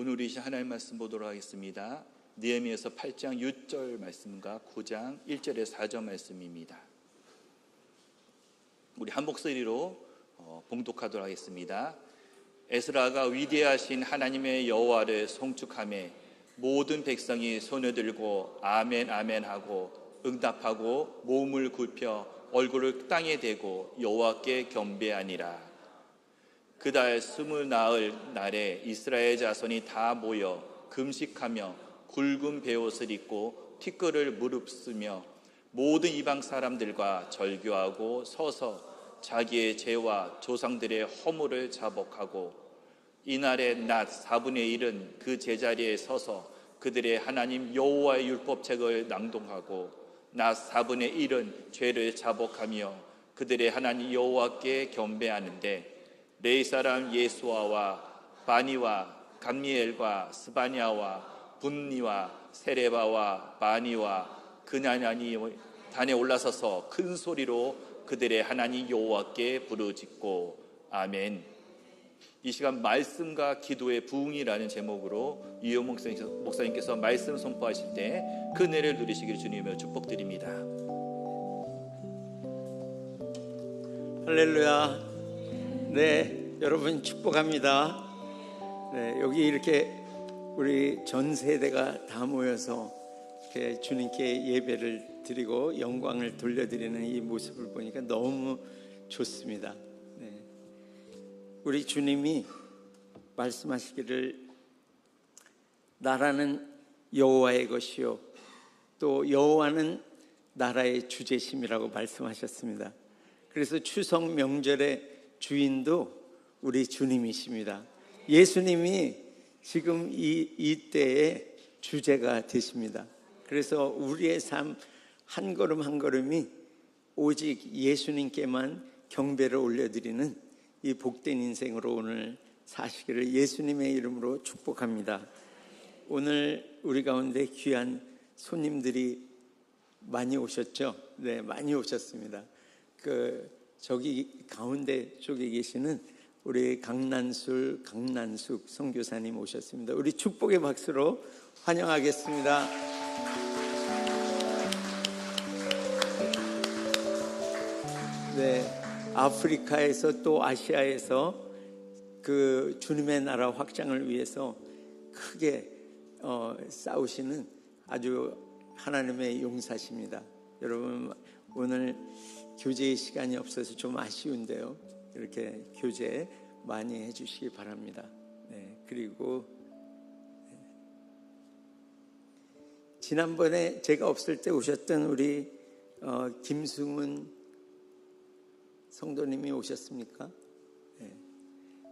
오늘 우리 하나님 말씀 보도록 하겠습니다. 느헤미야서 8장 6절 말씀과 9장 1절에서 4절 말씀입니다. 우리 한 목소리로 봉독하도록 하겠습니다. 에스라가 위대하신 하나님의 여호와를 송축하며 모든 백성이 손을 들고 아멘 아멘 하고 응답하고 몸을 굽혀 얼굴을 땅에 대고 여호와께 경배하니라. 그달 20나흘 날에 이스라엘 자손이 다 모여 금식하며 굵은 베옷을 입고 티끌을 무릅쓰며 모든 이방 사람들과 절교하고 서서 자기의 죄와 조상들의 허물을 자복하고 이날의 낮 4분의 1은 그 제자리에 서서 그들의 하나님 여호와의 율법책을 낭독하고 낮 4분의 1은 죄를 자복하며 그들의 하나님 여호와께 경배하는데 레위 사람 예수아와 바니와 감미엘과 스바냐와 분니와 세레바와 바니와 그나냐니 단에 올라서서 큰 소리로 그들의 하나님 여호와께 부르짖고 아멘. 이 시간 말씀과 기도의 부흥이라는 제목으로 유영 목사님께서 말씀 선포하실 때 그 은혜를 누리시기를 주님으로 축복드립니다. 할렐루야. 네, 여러분 축복합니다. 네, 여기 이렇게 우리 전 세대가 다 모여서 이렇게 주님께 예배를 드리고 영광을 돌려드리는 이 모습을 보니까 너무 좋습니다. 네. 우리 주님이 말씀하시기를 나라는 여호와의 것이요 또 여호와는 나라의 주제심이라고 말씀하셨습니다. 그래서 추석 명절의 주인도 우리 주님이십니다. 예수님이 지금 이 때의 주제가 되십니다. 그래서 우리의 삶 한 걸음 한 걸음이 오직 예수님께만 경배를 올려드리는 이 복된 인생으로 오늘 사시기를 예수님의 이름으로 축복합니다. 오늘 우리 가운데 귀한 손님들이 많이 오셨죠? 네, 많이 오셨습니다. 저기 가운데 쪽에 계시는 우리 강난숙 선교사님 오셨습니다. 우리 축복의 박수로 환영하겠습니다. 네, 아프리카에서 또 아시아에서 그 주님의 나라 확장을 위해서 크게 싸우시는 아주 하나님의 용사십니다. 여러분 오늘 교제의 시간이 없어서 좀 아쉬운데요. 이렇게 교제 많이 해주시기 바랍니다. 네, 그리고 지난번에 제가 없을 때 오셨던 우리 김승훈 성도님이 오셨습니까? 네.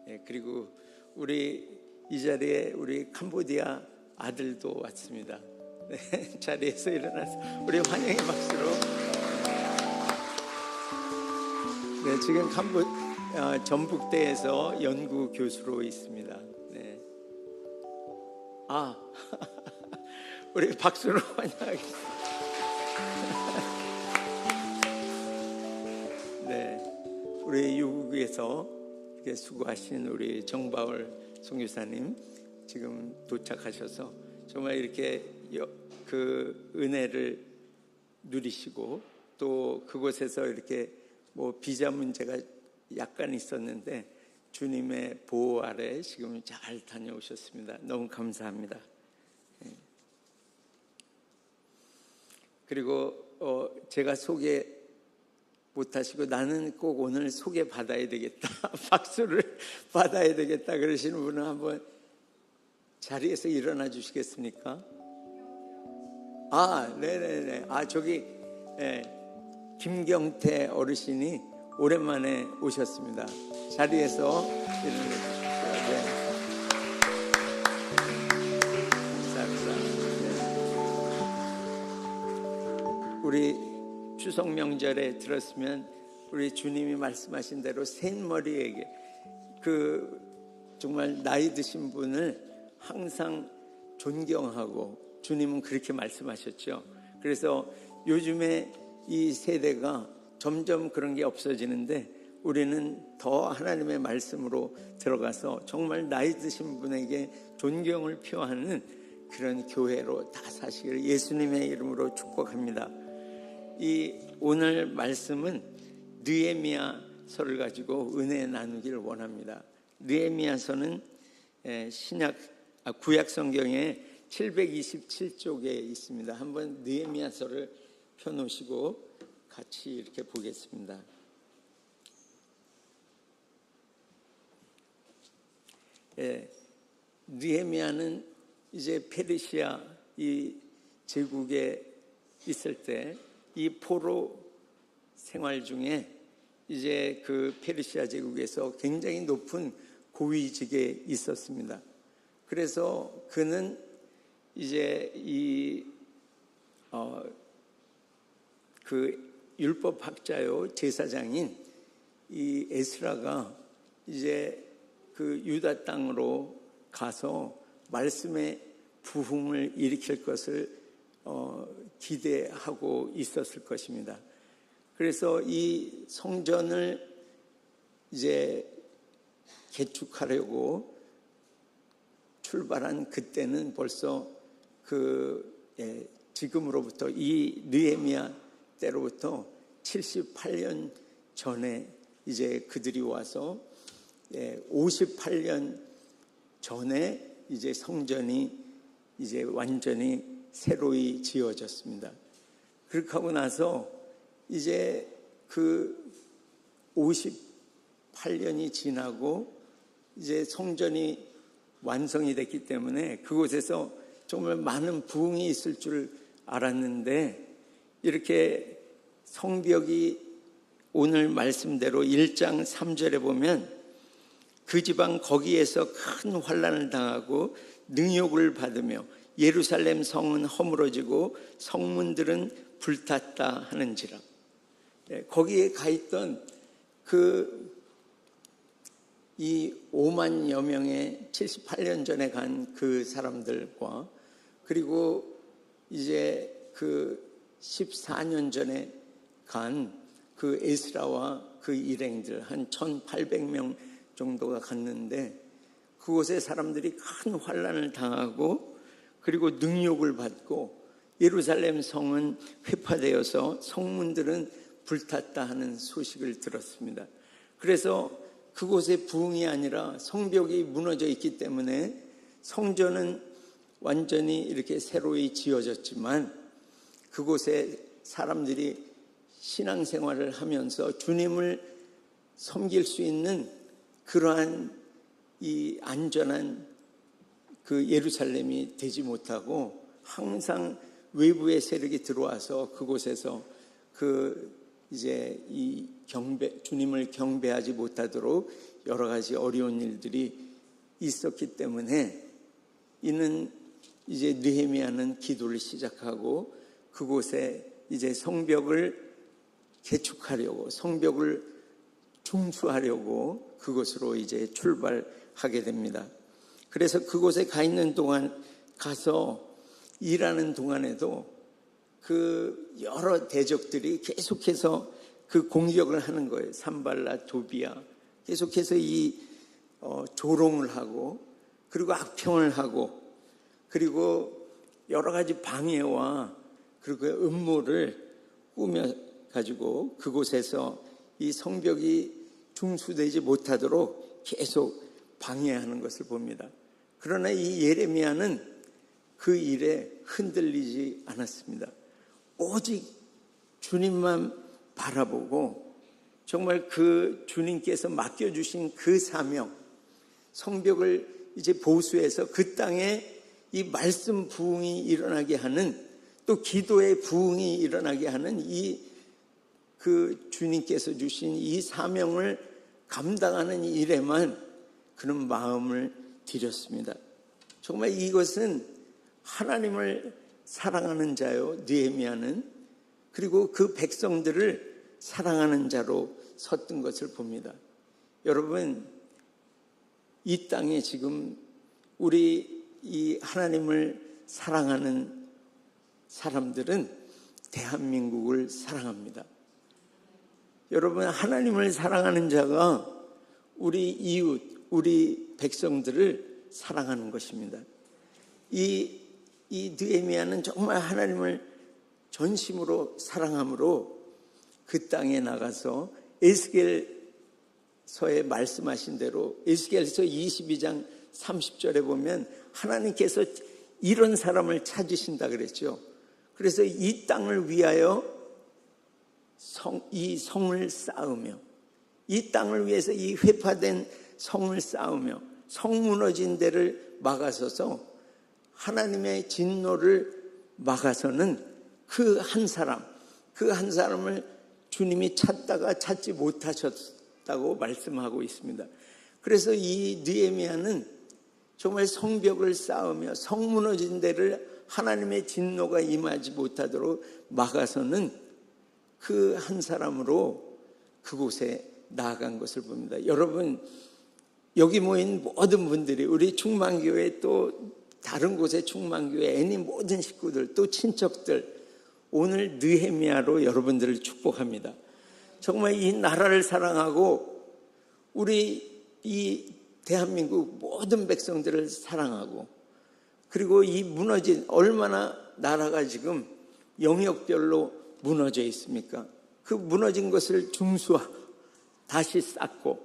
네, 그리고 우리 이 자리에 우리 캄보디아 아들도 왔습니다. 네, 자리에서 일어나서 우리 환영의 박수로. 네, 지금 전북대에서 연구 교수로 있습니다. 네. 우리 박수로 환영하겠습니다. 네, 우리 유국에서 이렇게 수고하신 우리 정바울 선교사님 지금 도착하셔서 정말 이렇게 그 은혜를 누리시고 또 그곳에서 이렇게 비자 문제가 약간 있었는데 주님의 보호 아래 지금 잘 다녀오셨습니다. 너무 감사합니다. 그리고 제가 소개 못하시고 나는 꼭 오늘 소개 받아야 되겠다 박수를 받아야 되겠다 그러시는 분은 한번 자리에서 일어나 주시겠습니까? 네네네. 저기 김경태 어르신이 오랜만에 오셨습니다. 자리에서 일어나 주십시오. 네. 감사합니다. 네. 우리 추석 명절에 들었으면 우리 주님이 말씀하신 대로 샌머리에게 정말 나이 드신 분을 항상 존경하고 주님은 그렇게 말씀하셨죠. 그래서 요즘에 이 세대가 점점 그런 게 없어지는데 우리는 더 하나님의 말씀으로 들어가서 정말 나이 드신 분에게 존경을 표하는 그런 교회로 다 사시기를 예수님의 이름으로 축복합니다. 이 오늘 말씀은 느헤미야서를 가지고 은혜 나누기를 원합니다. 느헤미야서는 구약 성경에 727쪽에 있습니다. 한번 느헤미야서를 펴놓으시고 같이 이렇게 보겠습니다. 느헤미야는 이제 페르시아 이 제국에 있을 때 이 포로 생활 중에 이제 그 페르시아 제국에서 굉장히 높은 고위직에 있었습니다. 그래서 그는 이제 그 율법학자요 제사장인 이 에스라가 이제 그 유다 땅으로 가서 말씀의 부흥을 일으킬 것을 기대하고 있었을 것입니다. 그래서 이 성전을 이제 개축하려고 출발한 그때는 벌써 지금으로부터 이 느헤미야 때로부터 78년 전에 이제 그들이 와서 58년 전에 이제 성전이 이제 완전히 새로이 지어졌습니다. 그렇게 하고 나서 이제 그 58년이 지나고 이제 성전이 완성이 됐기 때문에 그곳에서 정말 많은 부흥이 있을 줄 알았는데 이렇게 성벽이 오늘 말씀대로 1장 3절에 보면 그 지방 거기에서 큰 환난을 당하고 능욕을 받으며 예루살렘 성은 허물어지고 성문들은 불탔다 하는지라. 거기에 가 있던 이 5만여 명의 78년 전에 간 그 사람들과 그리고 이제 그 14년 전에 간 그 에스라와 그 일행들 한 1,800명 정도가 갔는데 그곳에 사람들이 큰 환난을 당하고 그리고 능욕을 받고 예루살렘 성은 회파되어서 성문들은 불탔다 하는 소식을 들었습니다. 그래서 그곳에 부흥이 아니라 성벽이 무너져 있기 때문에 성전은 완전히 이렇게 새로이 지어졌지만 그곳에 사람들이 신앙생활을 하면서 주님을 섬길 수 있는 그러한 이 안전한 그 예루살렘이 되지 못하고 항상 외부의 세력이 들어와서 그곳에서 이제 이 주님을 경배하지 못하도록 여러 가지 어려운 일들이 있었기 때문에 이는 이제 느헤미야는 기도를 시작하고 그곳에 이제 성벽을 개축하려고 성벽을 중수하려고 그곳으로 이제 출발하게 됩니다. 그래서 그곳에 가 있는 동안 가서 일하는 동안에도 그 여러 대적들이 계속해서 그 공격을 하는 거예요. 산발라, 도비야 계속해서 조롱을 하고 그리고 악평을 하고 그리고 여러 가지 방해와 그리고 음모를 꾸며 가지고 그곳에서 이 성벽이 중수되지 못하도록 계속 방해하는 것을 봅니다. 그러나 이 예레미야는 그 일에 흔들리지 않았습니다. 오직 주님만 바라보고 정말 그 주님께서 맡겨주신 그 사명, 성벽을 이제 보수해서 그 땅에 이 말씀 부흥이 일어나게 하는 또 기도의 부흥이 일어나게 하는 그 주님께서 주신 이 사명을 감당하는 일에만 그런 마음을 들였습니다. 정말 이것은 하나님을 사랑하는 자요 느헤미야는 그리고 그 백성들을 사랑하는 자로 섰던 것을 봅니다. 여러분 이 땅에 지금 우리 이 하나님을 사랑하는 사람들은 대한민국을 사랑합니다. 여러분, 하나님을 사랑하는 자가 우리 이웃, 우리 백성들을 사랑하는 것입니다. 이 느헤미야는 정말 하나님을 전심으로 사랑함으로 그 땅에 나가서 에스겔서에 말씀하신 대로 에스겔서 22장 30절에 보면 하나님께서 이런 사람을 찾으신다 그랬죠. 그래서 이 땅을 위하여 이 성을 쌓으며, 이 땅을 위해서 이 회파된 성을 쌓으며 성 무너진 데를 막아서서 하나님의 진노를 막아서는 그 한 사람을 주님이 찾다가 찾지 못하셨다고 말씀하고 있습니다. 그래서 이 느헤미야는 정말 성벽을 쌓으며 성 무너진 데를 하나님의 진노가 임하지 못하도록 막아서는 그 한 사람으로 그곳에 나아간 것을 봅니다. 여러분, 여기 모인 모든 분들이, 우리 충만교회 또 다른 곳의 충만교회 애니 모든 식구들 또 친척들, 오늘 느헤미야로 여러분들을 축복합니다. 정말 이 나라를 사랑하고 우리 이 대한민국 모든 백성들을 사랑하고, 그리고 이 무너진, 얼마나 나라가 지금 영역별로 무너져 있습니까? 그 무너진 것을 중수하고 다시 쌓고,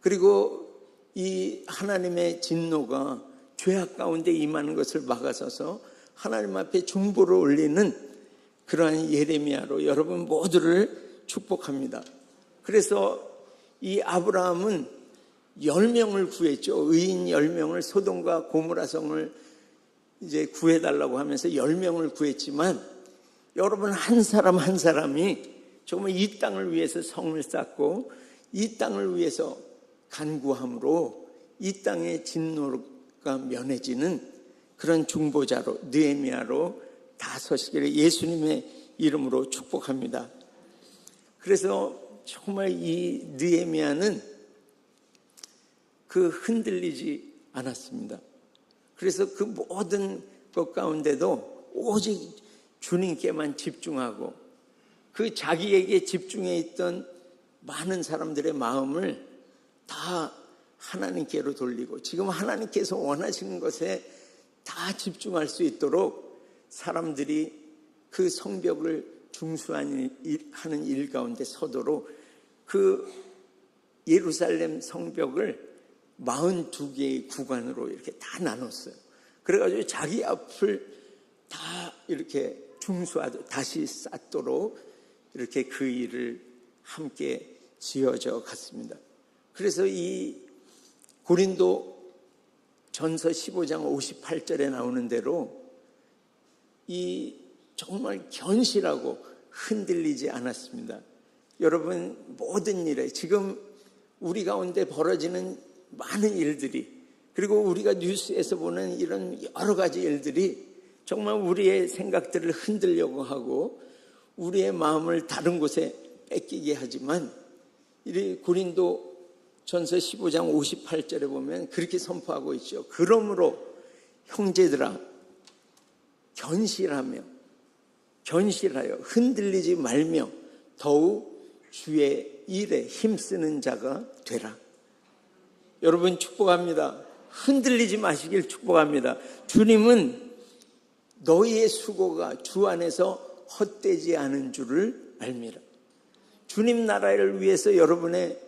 그리고 이 하나님의 진노가 죄악 가운데 임하는 것을 막아서서 하나님 앞에 중보를 올리는 그러한 예레미야로 여러분 모두를 축복합니다. 그래서 이 아브라함은 10명을 구했죠. 의인 10명을, 소돔과 고모라 성을 이제 구해달라고 하면서 10명을 구했지만, 여러분 한 사람 한 사람이 정말 이 땅을 위해서 성을 쌓고 이 땅을 위해서 간구함으로 이 땅의 진노가 면해지는 그런 중보자로, 느헤미야로 다 서시기를 예수님의 이름으로 축복합니다. 그래서 정말 이 느헤미야는 그 흔들리지 않았습니다. 그래서 그 모든 것 가운데도 오직 주님께만 집중하고, 그 자기에게 집중해 있던 많은 사람들의 마음을 다 하나님께로 돌리고, 지금 하나님께서 원하시는 것에 다 집중할 수 있도록 사람들이 그 성벽을 중수하는 일 가운데 서도록 그 예루살렘 성벽을 42개의 구간으로 이렇게 다 나눴어요. 그래가지고 자기 앞을 다 이렇게 중수하도록, 다시 쌓도록 이렇게 그 일을 함께 지어져 갔습니다. 그래서 이 고린도 전서 15장 58절에 나오는 대로 이 정말 견실하고 흔들리지 않았습니다. 여러분, 모든 일에 지금 우리 가운데 벌어지는 많은 일들이, 그리고 우리가 뉴스에서 보는 이런 여러 가지 일들이 정말 우리의 생각들을 흔들려고 하고 우리의 마음을 다른 곳에 뺏기게 하지만, 이 고린도 전서 15장 58절에 보면 그렇게 선포하고 있죠. 그러므로 형제들아, 견실하여 흔들리지 말며 더욱 주의 일에 힘쓰는 자가 되라. 여러분 축복합니다. 흔들리지 마시길 축복합니다. 주님은 너희의 수고가 주 안에서 헛되지 않은 줄을 알미라. 주님 나라를 위해서 여러분의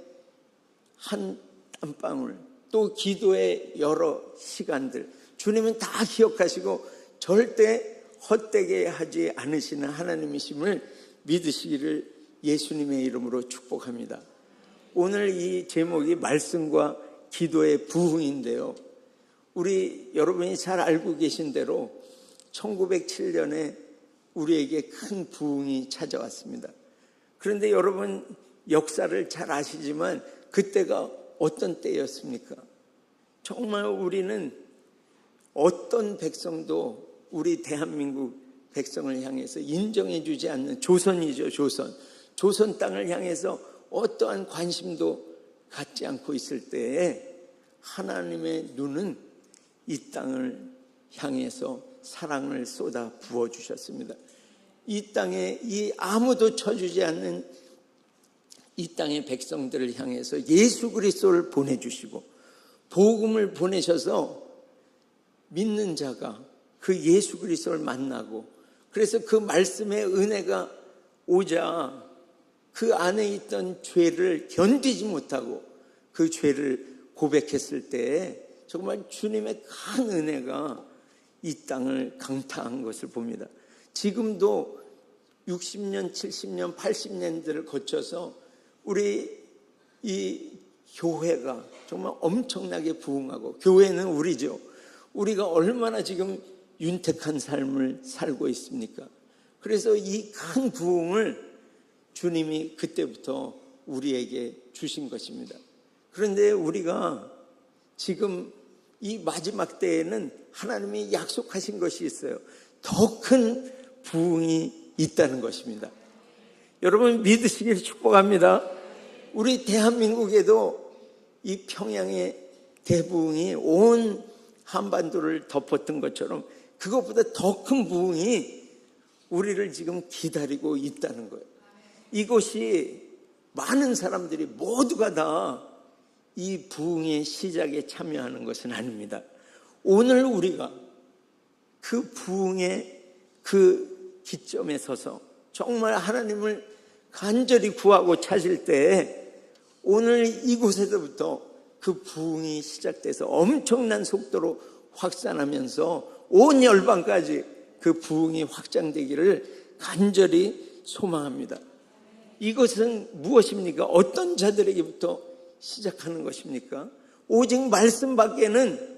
한 땀방울, 또 기도의 여러 시간들, 주님은 다 기억하시고 절대 헛되게 하지 않으시는 하나님이심을 믿으시기를 예수님의 이름으로 축복합니다. 오늘 이 제목이 말씀과 기도의 부흥인데요, 우리 여러분이 잘 알고 계신 대로 1907년에 우리에게 큰 부흥이 찾아왔습니다. 그런데 여러분 역사를 잘 아시지만 그때가 어떤 때였습니까? 정말 우리는 어떤 백성도 우리 대한민국 백성을 향해서 인정해 주지 않는, 조선이죠, 조선 땅을 향해서 어떠한 관심도 갖지 않고 있을 때에 하나님의 눈은 이 땅을 향해서 사랑을 쏟아 부어주셨습니다. 이 땅에 이 아무도 쳐주지 않는 이 땅의 백성들을 향해서 예수 그리스도를 보내주시고 복음을 보내셔서 믿는 자가 그 예수 그리스도를 만나고, 그래서 그 말씀의 은혜가 오자 그 안에 있던 죄를 견디지 못하고 그 죄를 고백했을 때 정말 주님의 큰 은혜가 이 땅을 강타한 것을 봅니다. 지금도 60년, 70년, 80년들을 거쳐서 우리 이 교회가 정말 엄청나게 부흥하고, 교회는 우리죠. 우리가 얼마나 지금 윤택한 삶을 살고 있습니까? 그래서 이 큰 부흥을 주님이 그때부터 우리에게 주신 것입니다. 그런데 우리가 지금 이 마지막 때에는 하나님이 약속하신 것이 있어요. 더 큰 부흥이 있다는 것입니다. 여러분 믿으시길 축복합니다. 우리 대한민국에도 이 평양의 대부흥이 온 한반도를 덮었던 것처럼 그것보다 더 큰 부흥이 우리를 지금 기다리고 있다는 거예요. 이곳이 많은 사람들이 모두가 다 이 부흥의 시작에 참여하는 것은 아닙니다. 오늘 우리가 그 부흥의 그 기점에 서서 정말 하나님을 간절히 구하고 찾을 때 오늘 이곳에서부터 그 부흥이 시작돼서 엄청난 속도로 확산하면서 온 열방까지 그 부흥이 확장되기를 간절히 소망합니다. 이것은 무엇입니까? 어떤 자들에게부터 시작하는 것입니까? 오직 말씀 밖에는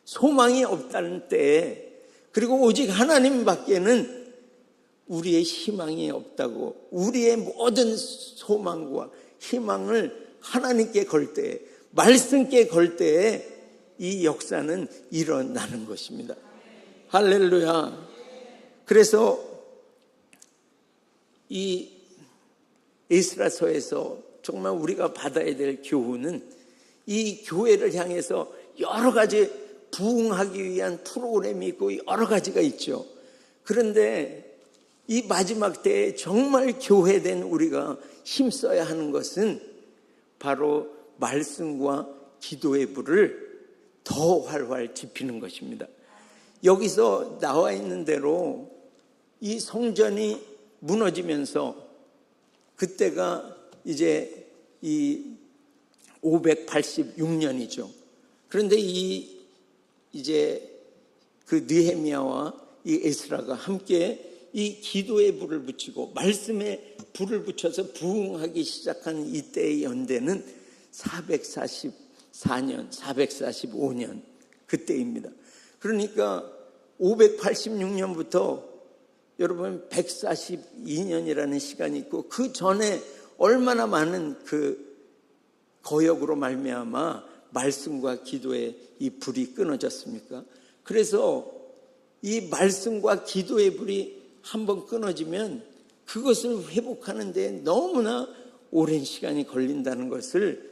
소망이 없다는 때에, 그리고 오직 하나님 밖에는 우리의 희망이 없다고, 우리의 모든 소망과 희망을 하나님께 걸 때에, 말씀께 걸 때에 이 역사는 일어나는 것입니다. 할렐루야. 그래서 이 에스라서에서 정말 우리가 받아야 될 교훈은 이 교회를 향해서 여러 가지 부흥하기 위한 프로그램이 있고 여러 가지가 있죠. 그런데 이 마지막 때에 정말 교회된 우리가 힘써야 하는 것은 바로 말씀과 기도의 불을 더 활활 지피는 것입니다. 여기서 나와 있는 대로 이 성전이 무너지면서 그때가 이제 이 586년이죠. 그런데 이제 그 느헤미야와 이 에스라가 함께 이 기도의 불을 붙이고 말씀의 불을 붙여서 부흥하기 시작한 이때의 연대는 444년, 445년 그때입니다. 그러니까 586년부터 여러분 142년이라는 시간이 있고, 그 전에 얼마나 많은 그 거역으로 말미암아 말씀과 기도의 이 불이 끊어졌습니까? 그래서 이 말씀과 기도의 불이 한번 끊어지면 그것을 회복하는 데 너무나 오랜 시간이 걸린다는 것을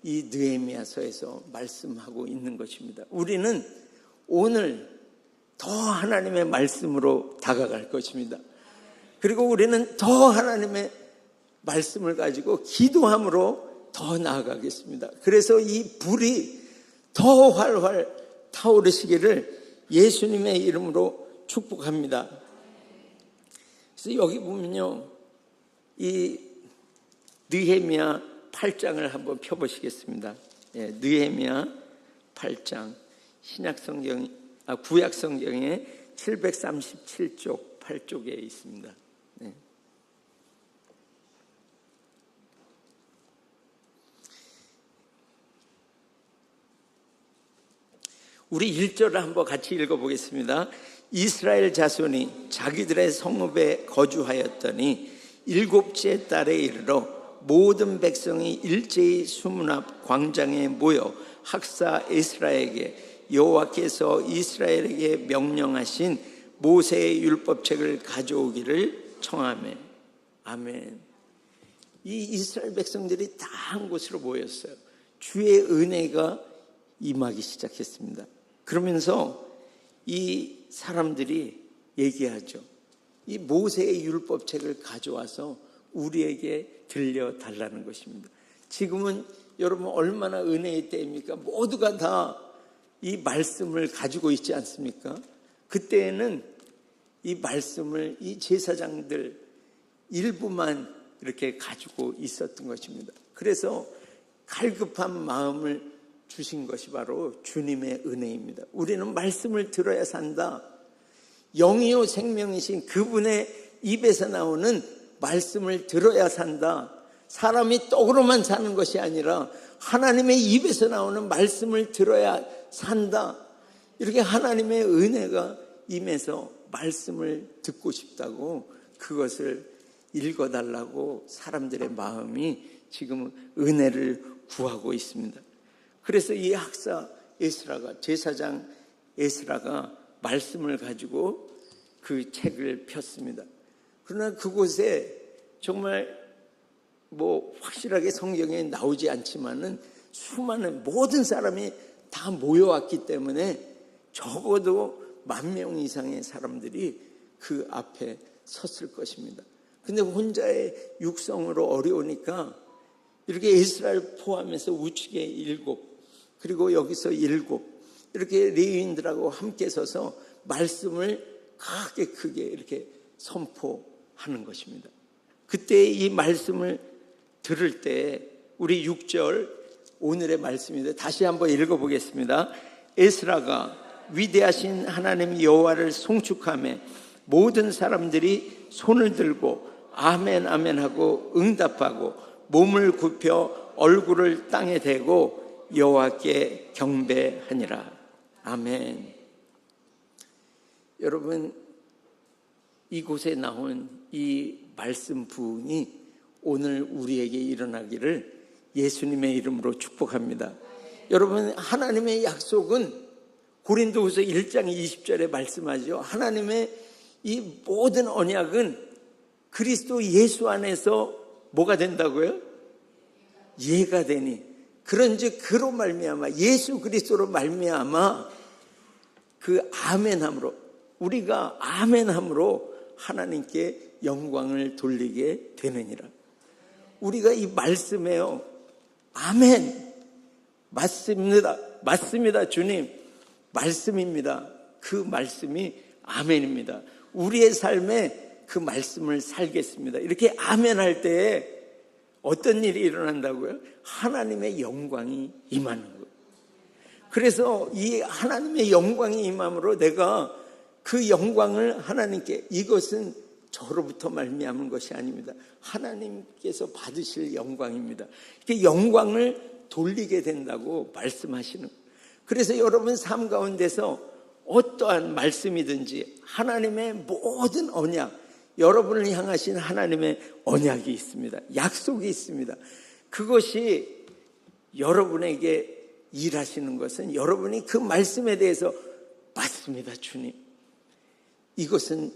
이 느헤미야서에서 말씀하고 있는 것입니다. 우리는 오늘 더 하나님의 말씀으로 다가갈 것입니다. 그리고 우리는 더 하나님의 말씀을 가지고 기도함으로 더 나아가겠습니다. 그래서 이 불이 더 활활 타오르시기를 예수님의 이름으로 축복합니다. 그래서 여기 보면요, 이 느헤미야 8장을 한번 펴보시겠습니다. 예, 느헤미야 8장 구약 성경의 737쪽 8쪽에 있습니다. 네. 우리 1절을 한번 같이 읽어보겠습니다. 이스라엘 자손이 자기들의 성읍에 거주하였더니 7째 달에 이르러 모든 백성이 일제히 수문 앞 광장에 모여 학사 에스라에게 여호와께서 이스라엘에게 명령하신 모세의 율법책을 가져오기를 청하매. 아멘. 이 이스라엘 백성들이 다 한 곳으로 모였어요. 주의 은혜가 임하기 시작했습니다. 그러면서 이 사람들이 얘기하죠. 이 모세의 율법책을 가져와서 우리에게 들려달라는 것입니다. 지금은 여러분 얼마나 은혜의 때입니까? 모두가 다 이 말씀을 가지고 있지 않습니까? 그때에는 이 말씀을 이 제사장들 일부만 이렇게 가지고 있었던 것입니다. 그래서 갈급한 마음을 주신 것이 바로 주님의 은혜입니다. 우리는 말씀을 들어야 산다. 영이요 생명이신 그분의 입에서 나오는 말씀을 들어야 산다. 사람이 떡으로만 사는 것이 아니라 하나님의 입에서 나오는 말씀을 들어야 산다. 이렇게 하나님의 은혜가 임해서 말씀을 듣고 싶다고 그것을 읽어달라고 사람들의 마음이 지금 은혜를 구하고 있습니다. 그래서 이 학사 에스라가, 제사장 에스라가 말씀을 가지고 그 책을 폈습니다. 그러나 그곳에 정말 확실하게 성경에 나오지 않지만은 수많은 모든 사람이 다 모여왔기 때문에 적어도 10,000명 이상의 사람들이 그 앞에 섰을 것입니다. 근데 혼자의 육성으로 어려우니까 이렇게 이스라엘 포함해서 우측에 7, 그리고 여기서 7, 이렇게 레위인들하고 함께 서서 말씀을 크게 이렇게 선포하는 것입니다. 그때 이 말씀을 들을 때 우리 6절 오늘의 말씀인데 다시 한번 읽어보겠습니다. 에스라가 위대하신 하나님 여호와를 송축하며 모든 사람들이 손을 들고 아멘 아멘 하고 응답하고 몸을 굽혀 얼굴을 땅에 대고 여호와께 경배하니라. 아멘. 여러분, 이곳에 나온 이 말씀 부분이 오늘 우리에게 일어나기를 예수님의 이름으로 축복합니다. 여러분, 하나님의 약속은 고린도후서 1장 20절에 말씀하죠. 하나님의 이 모든 언약은 그리스도 예수 안에서 뭐가 된다고요? 예가 되니. 그런즉 그로 말미암아, 예수 그리스도로 말미암아 그 아멘함으로, 우리가 아멘함으로 하나님께 영광을 돌리게 되느니라. 우리가 이 말씀에요, 아멘, 맞습니다 주님, 말씀입니다. 그 말씀이 아멘입니다. 우리의 삶에 그 말씀을 살겠습니다. 이렇게 아멘할 때에 어떤 일이 일어난다고요? 하나님의 영광이 임하는 거예요. 그래서 이 하나님의 영광이 임함으로 내가 그 영광을 하나님께, 이것은 저로부터 말미암은 것이 아닙니다. 하나님께서 받으실 영광입니다. 이렇게 영광을 돌리게 된다고 말씀하시는 거예요. 그래서 여러분 삶 가운데서 어떠한 말씀이든지 하나님의 모든 언약, 여러분을 향하신 하나님의 언약이 있습니다. 약속이 있습니다. 그것이 여러분에게 일하시는 것은 여러분이 그 말씀에 대해서 맞습니다 주님, 이것은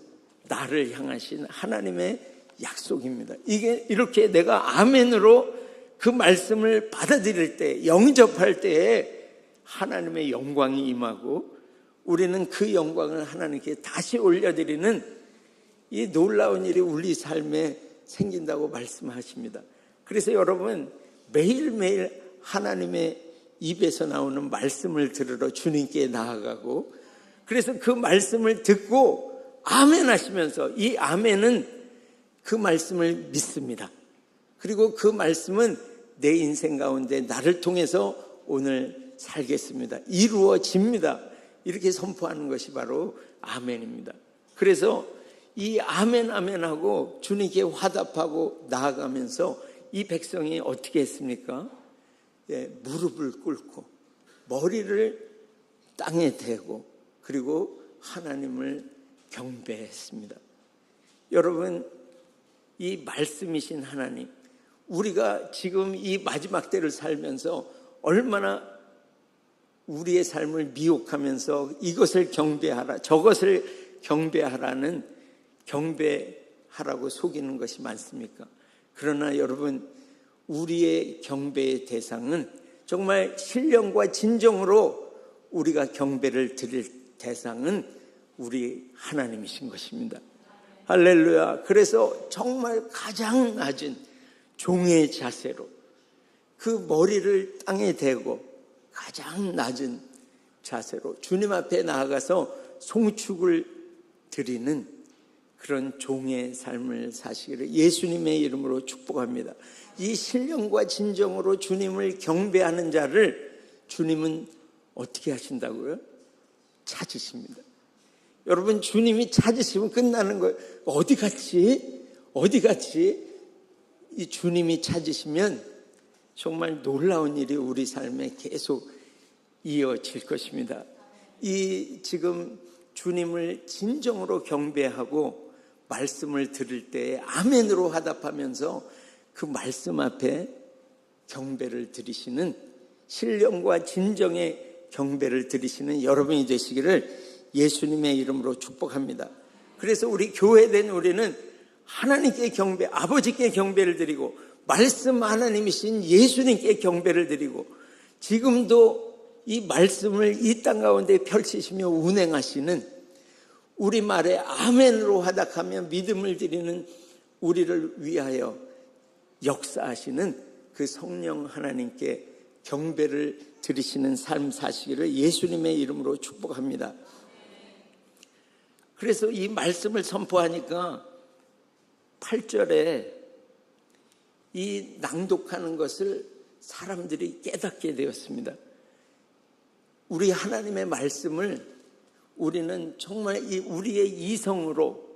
나를 향하신 하나님의 약속입니다. 이게 이렇게 내가 아멘으로 그 말씀을 받아들일 때, 영접할 때에 하나님의 영광이 임하고 우리는 그 영광을 하나님께 다시 올려드리는 이 놀라운 일이 우리 삶에 생긴다고 말씀하십니다. 그래서 여러분, 매일매일 하나님의 입에서 나오는 말씀을 들으러 주님께 나아가고, 그래서 그 말씀을 듣고 아멘 하시면서, 이 아멘은 그 말씀을 믿습니다. 그리고 그 말씀은 내 인생 가운데 나를 통해서 오늘 살겠습니다, 이루어집니다, 이렇게 선포하는 것이 바로 아멘입니다. 그래서 이 아멘 아멘하고 주님께 화답하고 나아가면서 이 백성이 어떻게 했습니까? 무릎을 꿇고 머리를 땅에 대고 그리고 하나님을 경배했습니다. 여러분, 이 말씀이신 하나님, 우리가 지금 이 마지막 때를 살면서 얼마나 우리의 삶을 미혹하면서 이것을 경배하라, 저것을 경배하라는, 경배하라고 속이는 것이 많습니까? 그러나 여러분, 우리의 경배의 대상은 정말 신령과 진정으로 우리가 경배를 드릴 대상은 우리 하나님이신 것입니다. 할렐루야. 그래서 정말 가장 낮은 종의 자세로 그 머리를 땅에 대고 가장 낮은 자세로 주님 앞에 나아가서 송축을 드리는 그런 종의 삶을 사시기를 예수님의 이름으로 축복합니다. 이 신령과 진정으로 주님을 경배하는 자를 주님은 어떻게 하신다고요? 찾으십니다. 여러분, 주님이 찾으시면 끝나는 거예요. 어디 갔지? 이 주님이 찾으시면 정말 놀라운 일이 우리 삶에 계속 이어질 것입니다. 이 지금 주님을 진정으로 경배하고 말씀을 들을 때 아멘으로 화답하면서 그 말씀 앞에 경배를 드리시는, 신령과 진정의 경배를 드리시는 여러분이 되시기를 예수님의 이름으로 축복합니다. 그래서 우리 교회된 우리는 하나님께 경배, 아버지께 경배를 드리고 말씀 하나님이신 예수님께 경배를 드리고 지금도 이 말씀을 이 땅 가운데 펼치시며 운행하시는, 우리 말에 아멘으로 화답하며 믿음을 드리는 우리를 위하여 역사하시는 그 성령 하나님께 경배를 드리시는 삶 사시기를 예수님의 이름으로 축복합니다. 그래서 이 말씀을 선포하니까 8절에 이 낭독하는 것을 사람들이 깨닫게 되었습니다. 우리 하나님의 말씀을 우리는 정말 우리의 이성으로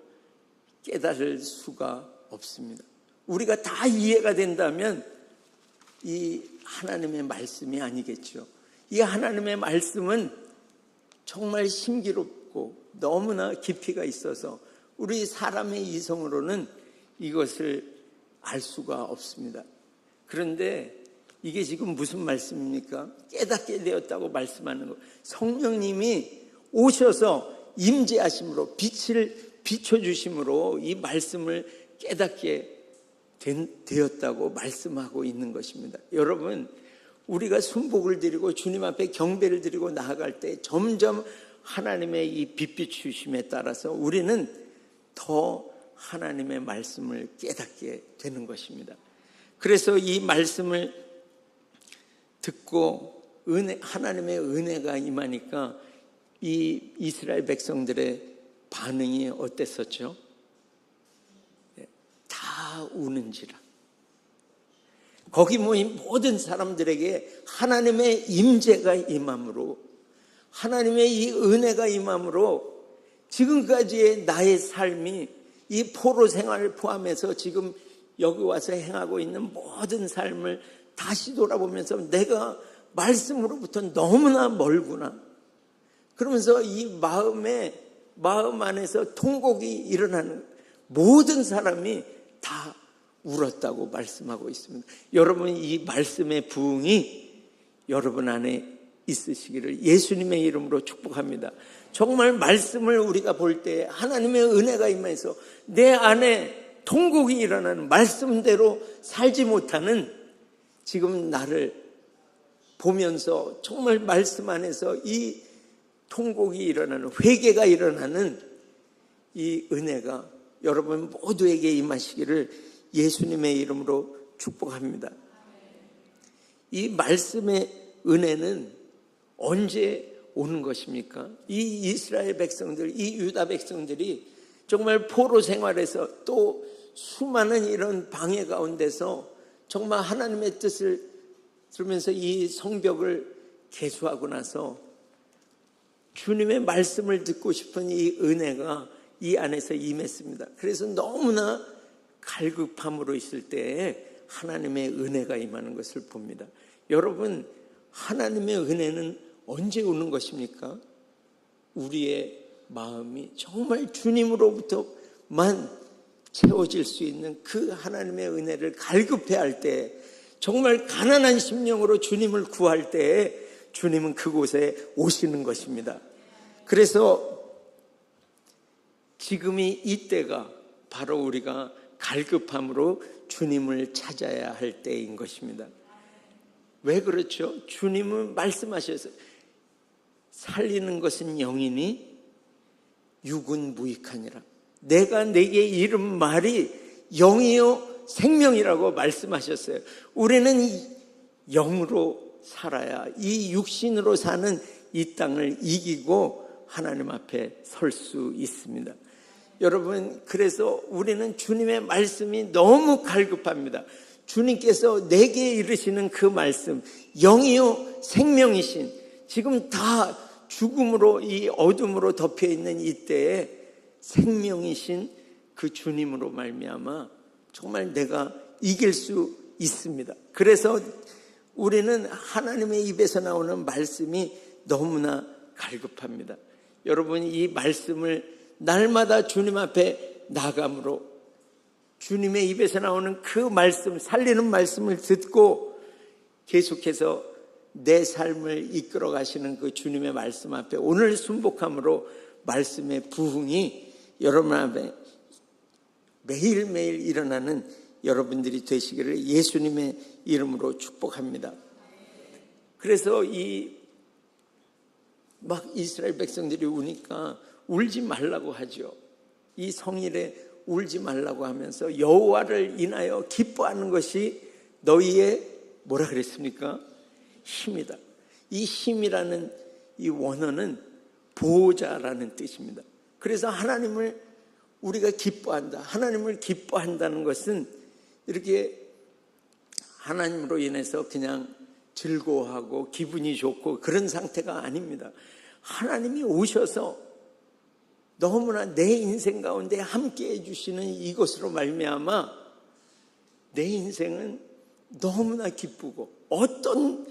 깨달을 수가 없습니다. 우리가 다 이해가 된다면 이 하나님의 말씀이 아니겠죠. 이 하나님의 말씀은 정말 신기롭고 너무나 깊이가 있어서 우리 사람의 이성으로는 이것을 알 수가 없습니다. 그런데 이게 지금 무슨 말씀입니까? 깨닫게 되었다고 말씀하는 거. 성령님이 오셔서 임재하심으로 빛을 비춰주심으로 이 말씀을 깨닫게 되었다고 말씀하고 있는 것입니다. 여러분, 우리가 순복을 드리고 주님 앞에 경배를 드리고 나아갈 때 점점 하나님의 이 빛비추심에 따라서 우리는 더 하나님의 말씀을 깨닫게 되는 것입니다. 그래서 이 말씀을 듣고 하나님의 은혜가 임하니까 이 이스라엘 백성들의 반응이 어땠었죠? 다 우는지라. 거기 모인 모든 사람들에게 하나님의 임재가 임함으로, 하나님의 이 은혜가 임함으로 지금까지의 나의 삶이 이 포로 생활을 포함해서 지금 여기 와서 행하고 있는 모든 삶을 다시 돌아보면서 내가 말씀으로부터 너무나 멀구나. 그러면서 이 마음 안에서 통곡이 일어나는, 모든 사람이 다 울었다고 말씀하고 있습니다. 여러분, 이 말씀의 부흥이 여러분 안에 있으시기를 예수님의 이름으로 축복합니다. 정말 말씀을 우리가 볼 때 하나님의 은혜가 임해서 내 안에 통곡이 일어나는, 말씀대로 살지 못하는, 지금 나를 보면서 정말 말씀 안에서 이 통곡이 일어나는, 회개가 일어나는 이 은혜가 여러분 모두에게 임하시기를 예수님의 이름으로 축복합니다. 이 말씀의 은혜는 언제 오는 것입니까? 이 이스라엘 백성들, 이 유다 백성들이 정말 포로 생활에서 또 수많은 이런 방해 가운데서 정말 하나님의 뜻을 들으면서 이 성벽을 개수하고 나서 주님의 말씀을 듣고 싶은 이 은혜가 이 안에서 임했습니다. 그래서 너무나 갈급함으로 있을 때에 하나님의 은혜가 임하는 것을 봅니다. 여러분, 하나님의 은혜는 언제 오는 것입니까? 우리의 마음이 정말 주님으로부터만 채워질 수 있는 그 하나님의 은혜를 갈급해할 때, 정말 가난한 심령으로 주님을 구할 때에 주님은 그곳에 오시는 것입니다. 그래서 지금이 이때가 바로 우리가 갈급함으로 주님을 찾아야 할 때인 것입니다. 왜 그렇죠? 주님은 말씀하셨어요. 살리는 것은 영이니 육은 무익하니라. 내가 내게 이른 말이 영이요 생명이라고 말씀하셨어요. 우리는 영으로 살아야 이 육신으로 사는 이 땅을 이기고 하나님 앞에 설 수 있습니다. 여러분, 그래서 우리는 주님의 말씀이 너무 갈급합니다. 주님께서 내게 이르시는 그 말씀, 영이요 생명이신, 지금 다 죽음으로 이 어둠으로 덮여있는 이때에 생명이신 그 주님으로 말미암아 정말 내가 이길 수 있습니다. 그래서 우리는 하나님의 입에서 나오는 말씀이 너무나 갈급합니다. 여러분, 이 말씀을 날마다 주님 앞에 나감으로 주님의 입에서 나오는 그 말씀, 살리는 말씀을 듣고 계속해서 내 삶을 이끌어 가시는 그 주님의 말씀 앞에 오늘 순복함으로 말씀의 부흥이 여러분 앞에 매일매일 일어나는 여러분들이 되시기를 예수님의 이름으로 축복합니다. 그래서 막 이스라엘 백성들이 우니까 울지 말라고 하죠. 이 성일에 울지 말라고 하면서 여호와를 인하여 기뻐하는 것이 너희의 뭐라 그랬습니까? 힘이다. 이 힘이라는 이 원어는 보호자라는 뜻입니다. 그래서 하나님을 우리가 기뻐한다. 하나님을 기뻐한다는 것은 이렇게 하나님으로 인해서 그냥 즐거워하고 기분이 좋고 그런 상태가 아닙니다. 하나님이 오셔서 너무나 내 인생 가운데 함께 해주시는 이것으로 말미암아 내 인생은 너무나 기쁘고 어떤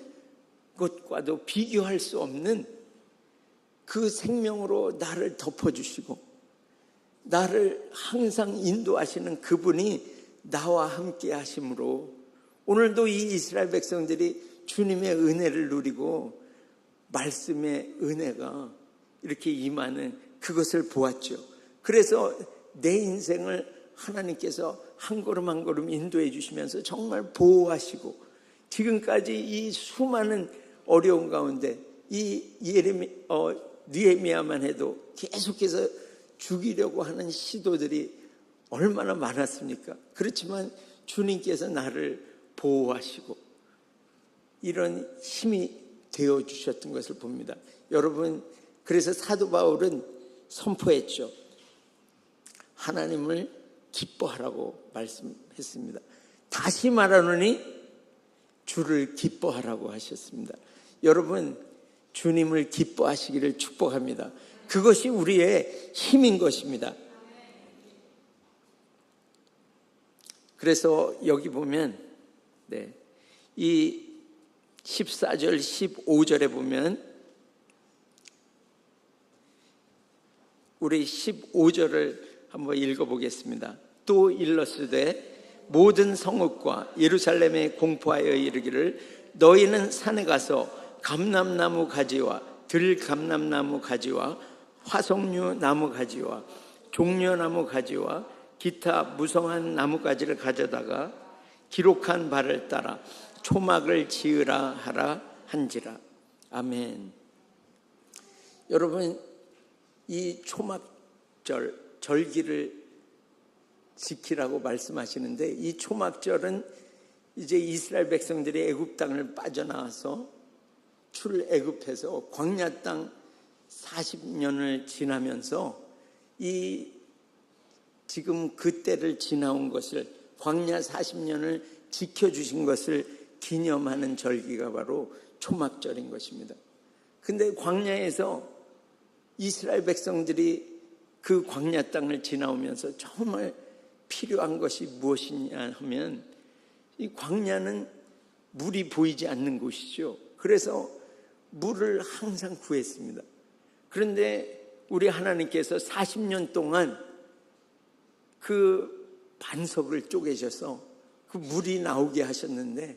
것과도 비교할 수 없는 그 생명으로 나를 덮어주시고 나를 항상 인도하시는 그분이 나와 함께 하심으로 오늘도 이 이스라엘 백성들이 주님의 은혜를 누리고 말씀의 은혜가 이렇게 임하는 그것을 보았죠. 그래서 내 인생을 하나님께서 한 걸음 한 걸음 인도해 주시면서 정말 보호하시고 지금까지 이 수많은 어려운 가운데 이 느헤미야만 해도 계속해서 죽이려고 하는 시도들이 얼마나 많았습니까? 그렇지만 주님께서 나를 보호하시고 이런 힘이 되어주셨던 것을 봅니다. 여러분, 그래서 사도 바울은 선포했죠. 하나님을 기뻐하라고 말씀했습니다. 다시 말하노니 주를 기뻐하라고 하셨습니다. 여러분, 주님을 기뻐하시기를 축복합니다. 그것이 우리의 힘인 것입니다. 그래서 여기 보면 이 14절 15절에 보면 우리 15절을 한번 읽어보겠습니다. 또 일렀으되 모든 성읍과 예루살렘에 공포하여 이르기를 너희는 산에 가서 감람나무 가지와 들감람나무 가지와 화석류 나무 가지와 종려나무 가지와 기타 무성한 나무가지를 가져다가 기록한 바를 따라 초막을 지으라 하라 한지라. 아멘. 여러분, 이 초막절, 절기를 지키라고 말씀하시는데 이 초막절은 이제 이스라엘 백성들이 애굽 땅을 빠져나와서 출애굽해서 광야 땅 40년을 지나면서 이 지금 그때를 지나온 것을 광야 40년을 지켜주신 것을 기념하는 절기가 바로 초막절인 것입니다. 근데 광야에서 이스라엘 백성들이 그 광야 땅을 지나오면서 정말 필요한 것이 무엇이냐 하면 이 광야는 물이 보이지 않는 곳이죠. 그래서 물을 항상 구했습니다. 그런데 우리 하나님께서 40년 동안 그 반석을 쪼개셔서 그 물이 나오게 하셨는데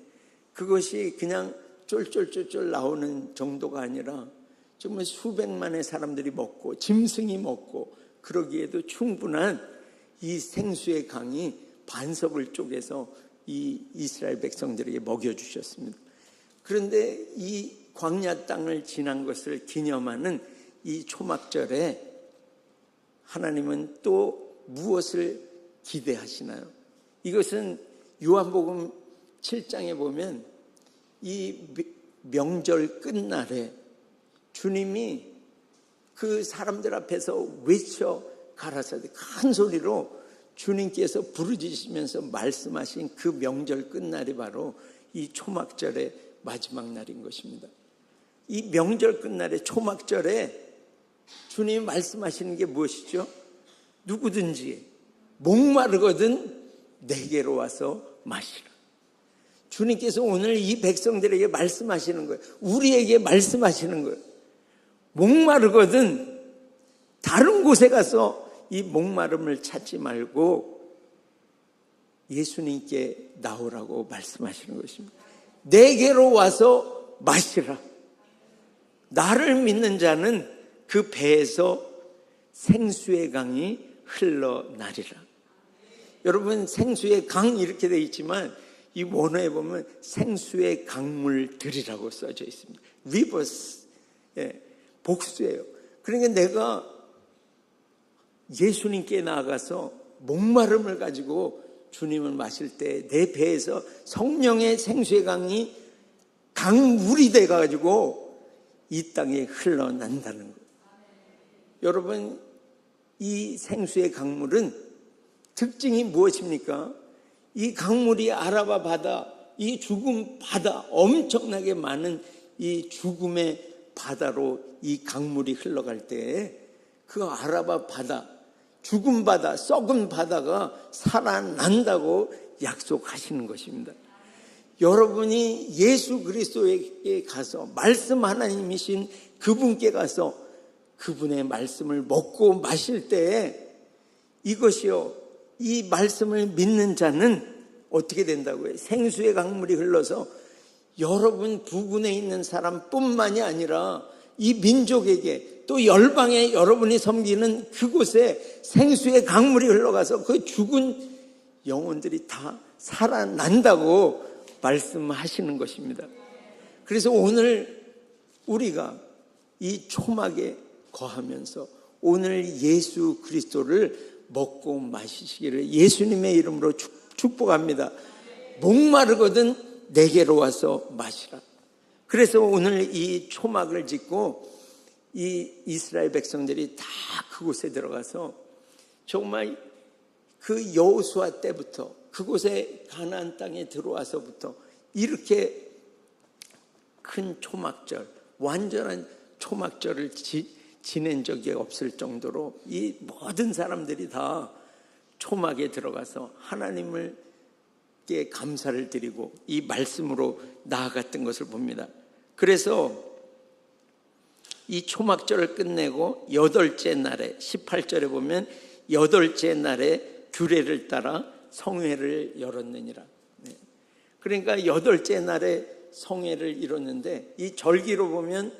그것이 그냥 쫄쫄쫄쫄 나오는 정도가 아니라 정말 수백만의 사람들이 먹고 짐승이 먹고 그러기에도 충분한 이 생수의 강이 반석을 쪼개서 이 이스라엘 백성들에게 먹여주셨습니다. 그런데 이 광야 땅을 지난 것을 기념하는 이 초막절에 하나님은 또 무엇을 기대하시나요? 이것은 요한복음 7장에 보면 이 명절 끝날에 주님이 그 사람들 앞에서 외쳐 가라사대 큰 소리로 주님께서 부르짖으시면서 말씀하신 그 명절 끝날이 바로 이 초막절의 마지막 날인 것입니다. 이 명절 끝날의 초막절에 주님이 말씀하시는 게 무엇이죠? 누구든지 목마르거든 내게로 와서 마시라. 주님께서 오늘 이 백성들에게 말씀하시는 거예요. 우리에게 말씀하시는 거예요. 목마르거든 다른 곳에 가서 이 목마름을 찾지 말고 예수님께 나오라고 말씀하시는 것입니다. 내게로 와서 마시라. 나를 믿는 자는 그 배에서 생수의 강이 흘러나리라. 여러분, 생수의 강 이렇게 되어 있지만 이 원어에 보면 생수의 강물들이라고 써져 있습니다. rivers, 복수예요. 그러니까 내가 예수님께 나아가서 목마름을 가지고 주님을 마실 때 내 배에서 성령의 생수의 강이 강물이 돼가지고 이 땅에 흘러난다는 거예요. 여러분, 이 생수의 강물은 특징이 무엇입니까? 이 강물이 아라바 바다, 이 죽음 바다, 엄청나게 많은 이 죽음의 바다로 이 강물이 흘러갈 때 그 아라바 바다, 죽은 바다, 썩은 바다가 살아난다고 약속하시는 것입니다. 여러분이 예수 그리스도에게 가서 말씀 하나님이신 그분께 가서 그분의 말씀을 먹고 마실 때에 이것이요, 이 말씀을 믿는 자는 어떻게 된다고요? 생수의 강물이 흘러서 여러분 부근에 있는 사람뿐만이 아니라 이 민족에게 또 열방에 여러분이 섬기는 그곳에 생수의 강물이 흘러가서 그 죽은 영혼들이 다 살아난다고 말씀하시는 것입니다. 그래서 오늘 우리가 이 초막에 거하면서 오늘 예수 그리스도를 먹고 마시기를 예수님의 이름으로 축복합니다. 목마르거든 내게로 와서 마시라. 그래서 오늘 이 초막을 짓고 이 이스라엘 백성들이 다 그곳에 들어가서 정말 그 여호수아 때부터 그곳에 가나안 땅에 들어와서부터 이렇게 큰 초막절, 완전한 초막절을 지낸 적이 없을 정도로 이 모든 사람들이 다 초막에 들어가서 하나님께 감사를 드리고 이 말씀으로 나아갔던 것을 봅니다. 그래서 이 초막절을 끝내고 8째 날에 18절에 보면 8째 날에 규례를 따라 성회를 열었느니라. 그러니까 8째 날에 성회를 이뤘는데 이 절기로 보면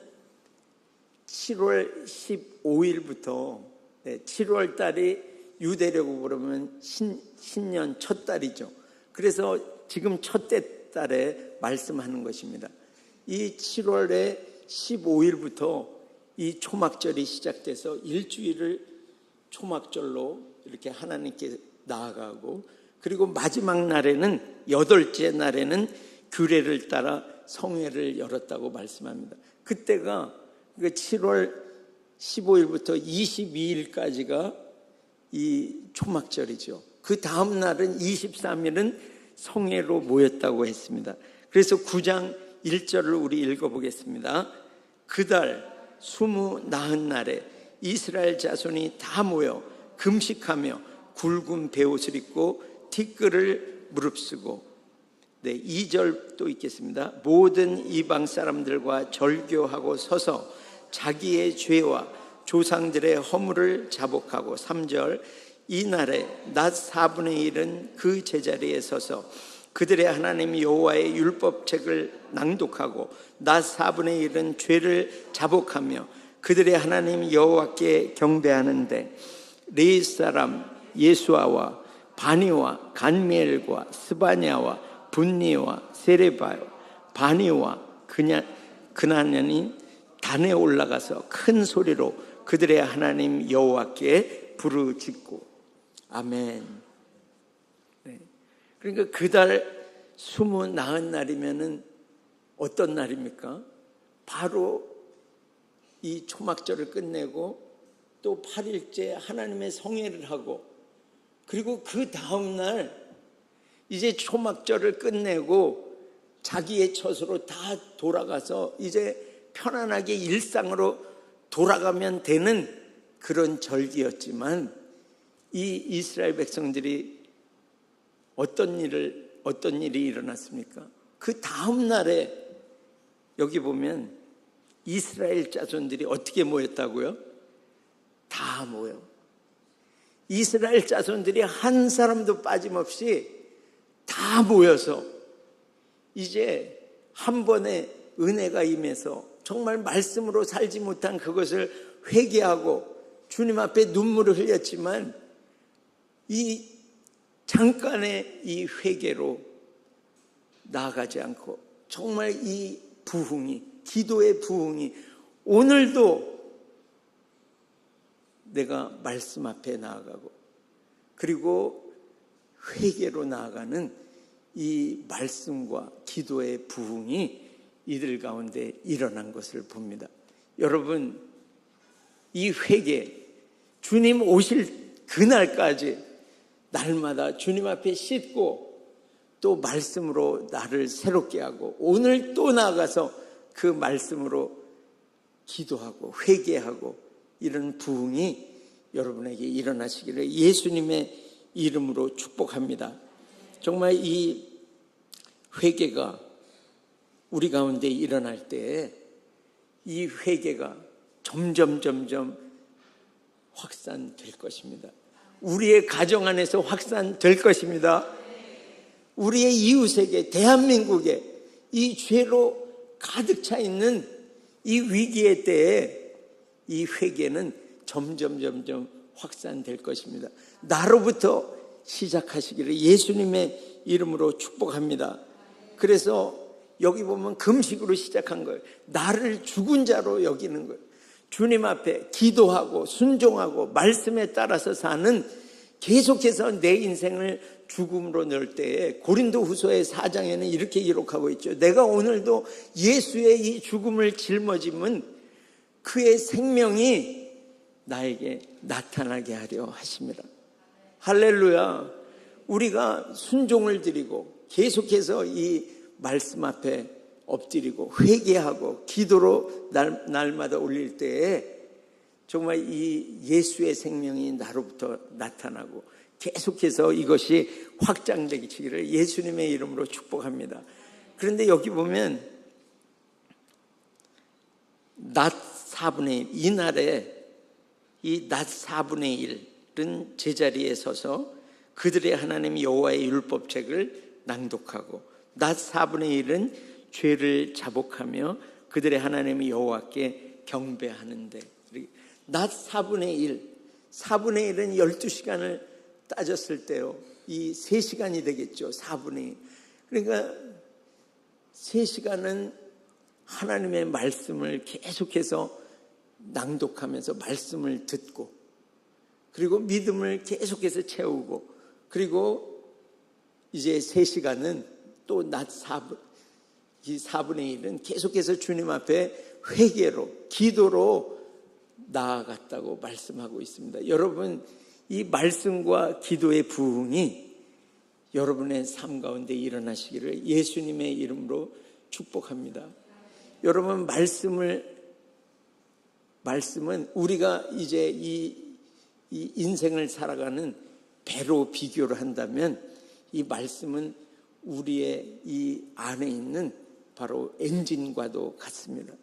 7월 15일부터 7월 달이 유대력으로 그러면 신년 첫 달이죠. 그래서 지금 첫째 달에 말씀하는 것입니다. 이 7월에 15일부터 이 초막절이 시작돼서 일주일을 초막절로 이렇게 하나님께 나아가고 그리고 마지막 날에는 8째 날에는 규례를 따라 성회를 열었다고 말씀합니다. 그때가 7월 15일부터 22일까지가 이 초막절이죠. 그 다음 날은 23일은 성회로 모였다고 했습니다. 그래서 9장 1절을 우리 읽어보겠습니다. 그달 20날에 이스라엘 자손이 다 모여 금식하며 굵은 베옷을 입고 티끌을 무릅쓰고 2절 또 읽겠습니다. 모든 이방 사람들과 절교하고 서서 자기의 죄와 조상들의 허물을 자복하고 3절 이날에 낮 4분의 1은 그 제자리에 서서 그들의 하나님 여호와의 율법책을 낭독하고 낮 4분의 1은 죄를 자복하며 그들의 하나님 여호와께 경배하는데 레위 사람 예수아와 바니와 간미엘과 스바냐와 분니와 세레바와 바니와 그나냐는 단에 올라가서 큰 소리로 그들의 하나님 여호와께 부르짖고 아멘. 네. 그러니까 그달 20 날이면은 어떤 날입니까? 바로 이 초막절을 끝내고 또 8일째 하나님의 성회를 하고, 그리고 그 다음날 이제 초막절을 끝내고 자기의 처소로 다 돌아가서 이제 편안하게 일상으로 돌아가면 되는 그런 절기였지만, 이 이스라엘 백성들이 어떤 일이 일어났습니까? 그 다음 날에 여기 보면 이스라엘 자손들이 어떻게 모였다고요? 다 모여. 이스라엘 자손들이 한 사람도 빠짐없이 다 모여서 이제 한 번에 은혜가 임해서 정말 말씀으로 살지 못한 그것을 회개하고 주님 앞에 눈물을 흘렸지만, 이 잠깐의 이 회개로 나아가지 않고 정말 이 부흥이, 기도의 부흥이 오늘도 내가 말씀 앞에 나아가고 그리고 회개로 나아가는 이 말씀과 기도의 부흥이 이들 가운데 일어난 것을 봅니다. 여러분, 이 회개, 주님 오실 그날까지 날마다 주님 앞에 씻고 또 말씀으로 나를 새롭게 하고 오늘 또 나아가서 그 말씀으로 기도하고 회개하고 이런 부흥이 여러분에게 일어나시기를 예수님의 이름으로 축복합니다. 정말 이 회개가 우리 가운데 일어날 때 이 회개가 점점 확산될 것입니다. 우리의 가정 안에서 확산될 것입니다. 우리의 이웃에게, 대한민국에 이 죄로 가득 차 있는 이 위기의 때에 이 회개는 점점 확산될 것입니다. 나로부터 시작하시기를 예수님의 이름으로 축복합니다. 그래서 여기 보면 금식으로 시작한 거예요. 나를 죽은 자로 여기는 거예요. 주님 앞에 기도하고 순종하고 말씀에 따라서 사는, 계속해서 내 인생을 죽음으로 넣을 때에 고린도후서의 4장에는 이렇게 기록하고 있죠. 내가 오늘도 예수의 이 죽음을 짊어짐은 그의 생명이 나에게 나타나게 하려 하십니다. 할렐루야. 우리가 순종을 드리고 계속해서 이 말씀 앞에 엎드리고 회개하고 기도로 날마다 올릴 때에 정말 이 예수의 생명이 나로부터 나타나고 계속해서 이것이 확장되기를 예수님의 이름으로 축복합니다. 그런데 여기 보면 낮 4분의 1, 이날에 이 낮 4분의 1은 제자리에 서서 그들의 하나님 여호와의 율법책을 낭독하고, 낮 4분의 1은 죄를 자복하며 그들의 하나님 여호와께 경배하는데, 낮 4분의 1, 4분의 1은 12시간을 따졌을 때요, 이 3시간이 되겠죠. 4분의 1. 그러니까 3시간은 하나님의 말씀을 계속해서 낭독하면서 말씀을 듣고, 그리고 믿음을 계속해서 채우고, 그리고 이제 3시간은 또 낮 4분의 1은 계속해서 주님 앞에 회개로, 기도로 나아갔다고 말씀하고 있습니다. 여러분, 이 말씀과 기도의 부흥이 여러분의 삶 가운데 일어나시기를 예수님의 이름으로 축복합니다. 여러분, 말씀은 우리가 이제 이 인생을 살아가는 배로 비교를 한다면, 이 말씀은 우리의 이 안에 있는 바로 엔진과도 같습니다.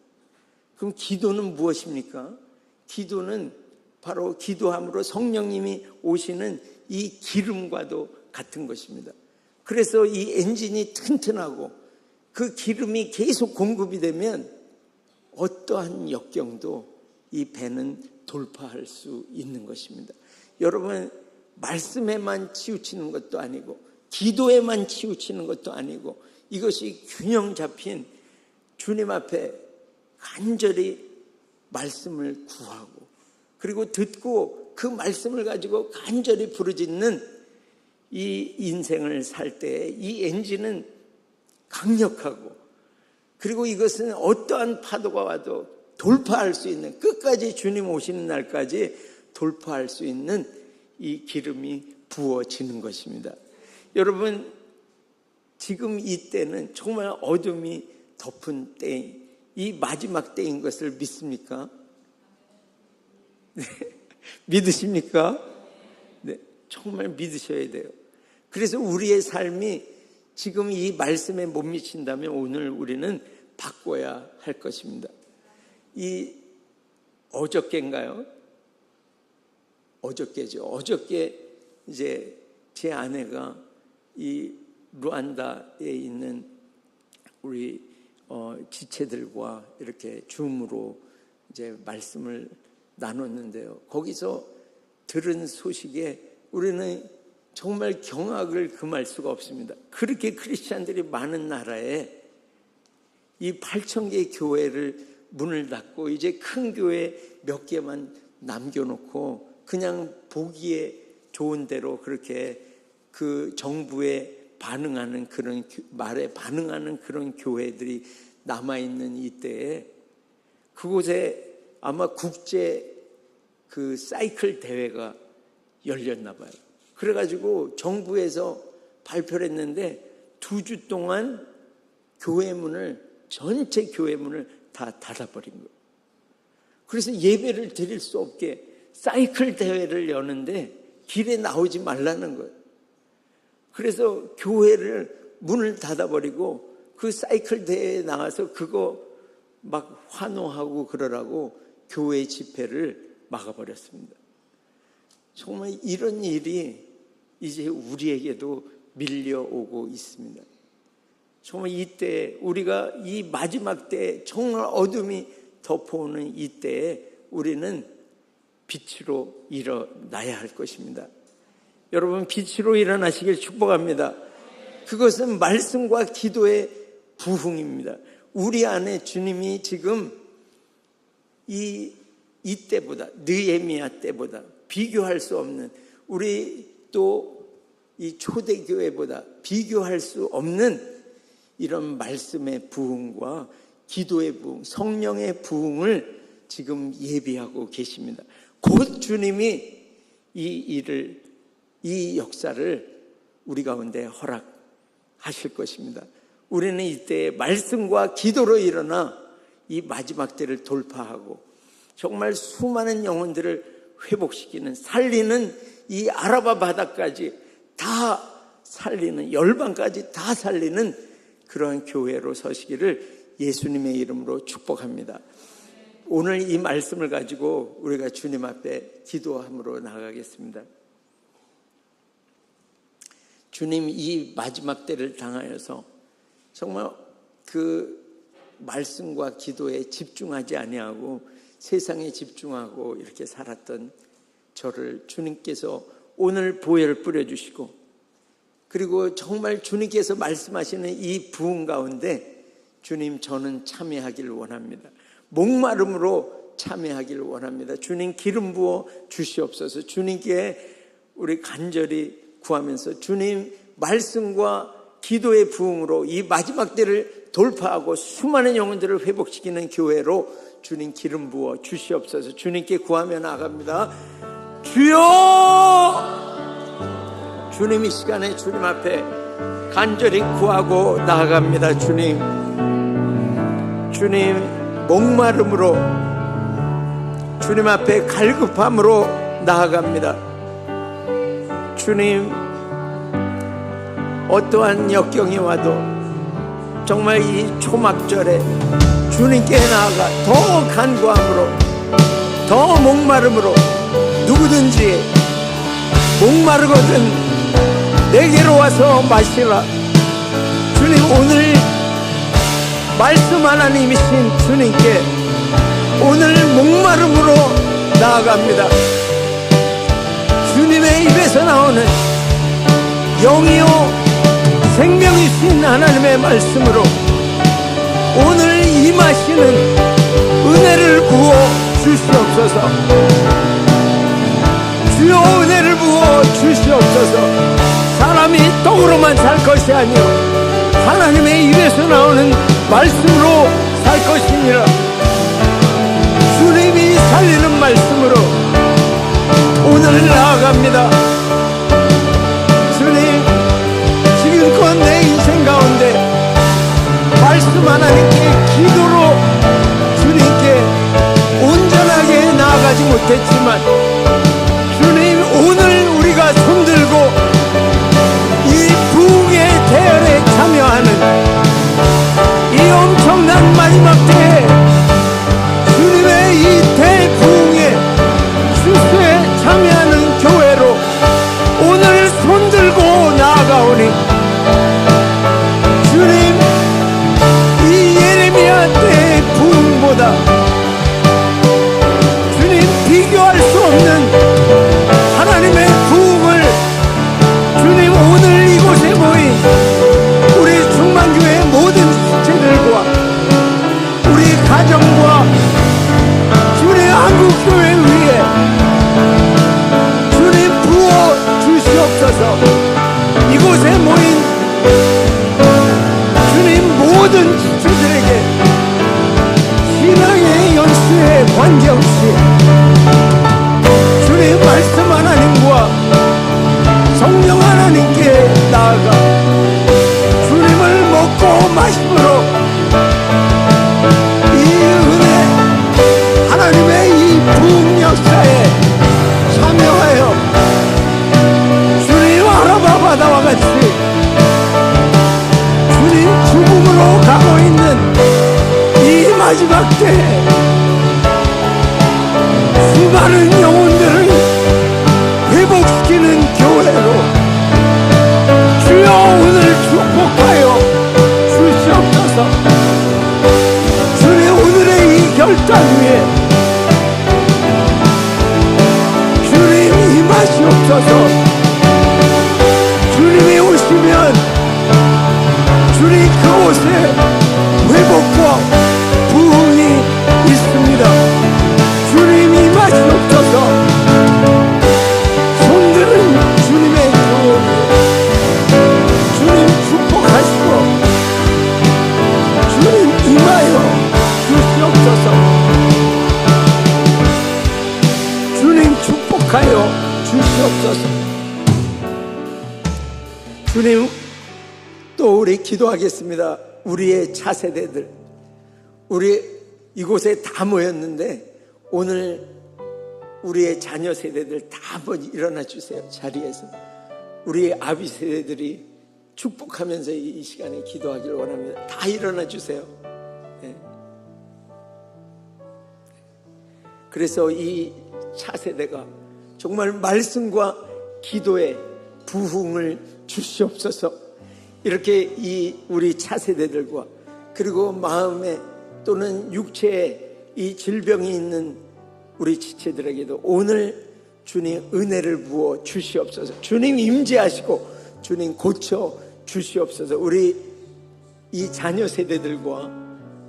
그럼 기도는 무엇입니까? 기도는 바로 기도함으로 성령님이 오시는 이 기름과도 같은 것입니다. 그래서 이 엔진이 튼튼하고 그 기름이 계속 공급이 되면 어떠한 역경도 이 배는 돌파할 수 있는 것입니다. 여러분, 말씀에만 치우치는 것도 아니고 기도에만 치우치는 것도 아니고, 이것이 균형 잡힌 주님 앞에 간절히 말씀을 구하고, 그리고 듣고 그 말씀을 가지고 간절히 부르짖는 이 인생을 살 때 이 엔진은 강력하고, 그리고 이것은 어떠한 파도가 와도 돌파할 수 있는, 끝까지 주님 오시는 날까지 돌파할 수 있는 이 기름이 부어지는 것입니다. 여러분, 지금 이 때는 정말 어둠이 덮은 때인, 이 마지막 때인 것을 믿습니까? 네. 믿으십니까? 네, 정말 믿으셔야 돼요. 그래서 우리의 삶이 지금 이 말씀에 못 미친다면 오늘 우리는 바꿔야 할 것입니다. 이 어저께인가요? 어저께죠. 어저께 이제 제 아내가 이 루안다에 있는 우리 지체들과 이렇게 줌으로 이제 말씀을 나눴는데요. 거기서 들은 소식에 우리는 정말 경악을 금할 수가 없습니다. 그렇게 크리스찬들이 많은 나라에 이 8,000개의 교회를 문을 닫고 이제 큰 교회 몇 개만 남겨놓고 그냥 보기에 좋은 대로 그렇게 그 정부에 반응하는 그런 말에 반응하는 그런 교회들이 남아있는 이때에 그곳에 아마 국제 그 사이클 대회가 열렸나 봐요. 그래가지고 정부에서 발표를 했는데 2주 동안 교회 문을, 전체 교회 문을 다 닫아버린 거예요. 그래서 예배를 드릴 수 없게 사이클 대회를 여는데 길에 나오지 말라는 거예요. 그래서 교회를 문을 닫아버리고 그 사이클 대회에 나가서 그거 막 환호하고 그러라고 교회 집회를 막아버렸습니다. 정말 이런 일이 이제 우리에게도 밀려오고 있습니다. 정말 이때 우리가 이 마지막 때 정말 어둠이 덮어오는 이때에 우리는 빛으로 일어나야 할 것입니다. 여러분, 빛으로 일어나시길 축복합니다. 그것은 말씀과 기도의 부흥입니다. 우리 안에 주님이 지금 이때보다, 느헤미야 때보다 비교할 수 없는, 우리 또 이 초대교회보다 비교할 수 없는 이런 말씀의 부흥과 기도의 부흥, 성령의 부흥을 지금 예비하고 계십니다. 곧 주님이 이 일을, 이 역사를 우리 가운데 허락하실 것입니다. 우리는 이때 말씀과 기도로 일어나 이 마지막 때를 돌파하고 정말 수많은 영혼들을 회복시키는, 살리는, 이 아라바 바다까지 다 살리는, 열방까지 다 살리는 그러한 교회로 서시기를 예수님의 이름으로 축복합니다. 오늘 이 말씀을 가지고 우리가 주님 앞에 기도함으로 나가겠습니다. 주님, 이 마지막 때를 당하여서 정말 그 말씀과 기도에 집중하지 아니하고 세상에 집중하고 이렇게 살았던 저를 주님께서 오늘 보혈 뿌려주시고, 그리고 정말 주님께서 말씀하시는 이 부흥 가운데 주님, 저는 참여하기를 원합니다. 목마름으로 참여하기를 원합니다. 주님, 기름 부어 주시옵소서. 주님께 우리 간절히 구하면서 주님 말씀과 기도의 부흥으로 이 마지막 때를 돌파하고 수많은 영혼들을 회복시키는 교회로 주님 기름 부어 주시옵소서. 주님께 구하며 나아갑니다. 주여! 주님, 이 시간에 주님 앞에 간절히 구하고 나아갑니다. 주님, 주님 목마름으로 주님 앞에 갈급함으로 나아갑니다. 주님, 어떠한 역경이 와도 정말 이 초막절에 주님께 나아가 더 간구함으로, 더 목마름으로, 누구든지 목마르거든 내게로 와서 마시라. 주님, 오늘 말씀 하나님이신 주님께 오늘 목마름으로 나아갑니다. 주님의 입에서 나오는 영이요 생명이신 하나님의 말씀으로 오늘 임하시는 은혜를 부어 주시옵소서. 주옵소서. 사람이 떡으로만 살 것이 아니요 하나님의 입에서 나오는 말씀으로 살 것이니라. 주님이 살리는 말씀으로 오늘 나아갑니다. 주님, 지금껏 내 인생 가운데 말씀 하나님께 기도로 주님께 온전하게 나아가지 못했지만 주님, 오늘 우리가 손들고 이 부흥의 대열에 참여하는 이 엄청난 마지막 때에 주님의 이 대부흥의 추수에 참여하는 교회로 오늘 손들고 나아가오니 주님, 이 예레미야 때의 부흥보다 주님 비교할 수 없는 하나님의 부흥을 주님 오늘 이곳에 모인 우리 충만교회 모든 지체들과 우리 가정과 주님 한국교회 위에 주님 부어 주시옵소서. 이곳에 모인 주님 모든 지체들에게 신앙의 연수에 관계없이 주님 말씀 하나님과 성령 하나님께 나아가 주님을 먹고 마심으로 이 은혜 하나님의 이 부흥 역사에 참여하여 주님 아라바 바다와 같이 주님 죽음으로 가고 있는 이 마지막 때에 수많은 영혼들을 회복시키는 교회로 주여 오늘 축복하여 주시옵소서. 주님 오늘의 이 결단 위에 주님 임하시옵소서. 주님이 오시면 주님 그곳에 회복과 부흥이 있습니다. 주님 임하시옵소서. 손들은 주님의 교회 주님 축복하시고 주님 임하여 주시옵소서. 주님 축복하여 주시옵소서. 주님, 또 우리 기도하겠습니다. 우리의 차세대들, 우리 이곳에 다 모였는데 오늘 우리의 자녀 세대들 다 한번 일어나 주세요. 자리에서 우리 아비 세대들이 축복하면서 이 시간에 기도하기를 원합니다. 다 일어나 주세요. 네. 그래서 이 차세대가 정말 말씀과 기도의 부흥을 주시옵소서. 이렇게 이 우리 차세대들과 그리고 마음에 또는 육체에 이 질병이 있는 우리 지체들에게도 오늘 주님 은혜를 부어 주시옵소서. 주님 임재하시고 주님 고쳐 주시옵소서. 우리 이 자녀 세대들과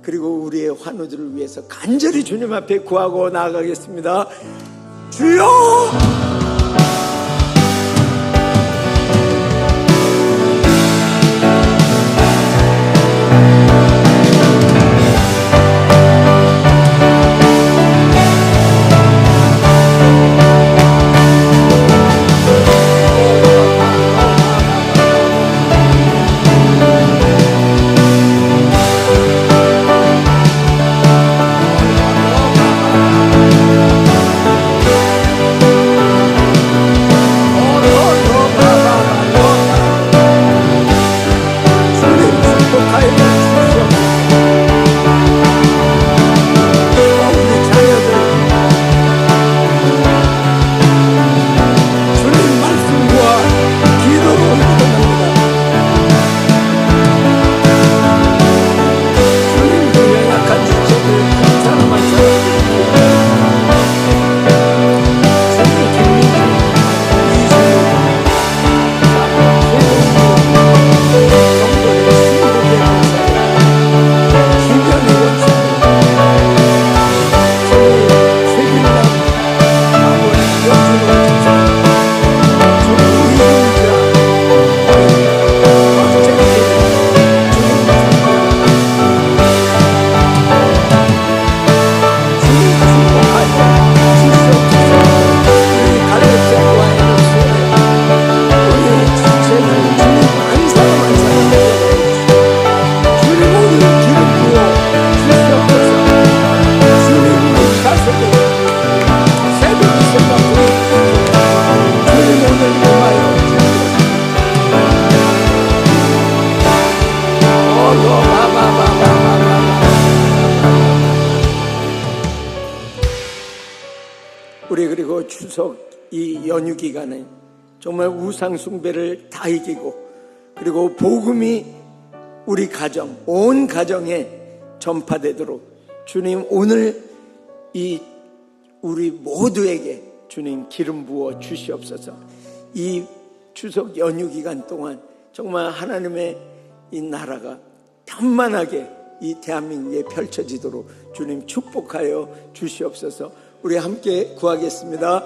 그리고 우리의 환우들을 위해서 간절히 주님 앞에 구하고 나아가겠습니다. 주여! 우리 그리고 추석 이 연휴 기간에 정말 우상 숭배를 다 이기고 그리고 복음이 우리 가정, 온 가정에 전파되도록 주님 오늘 이 우리 모두에게 주님 기름 부어 주시옵소서. 이 추석 연휴 기간 동안 정말 하나님의 이 나라가 편만하게 이 대한민국에 펼쳐지도록 주님 축복하여 주시옵소서. 우리 함께 구하겠습니다.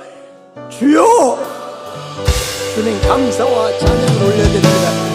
주여! 주님 감사와 찬양을 올려드립니다.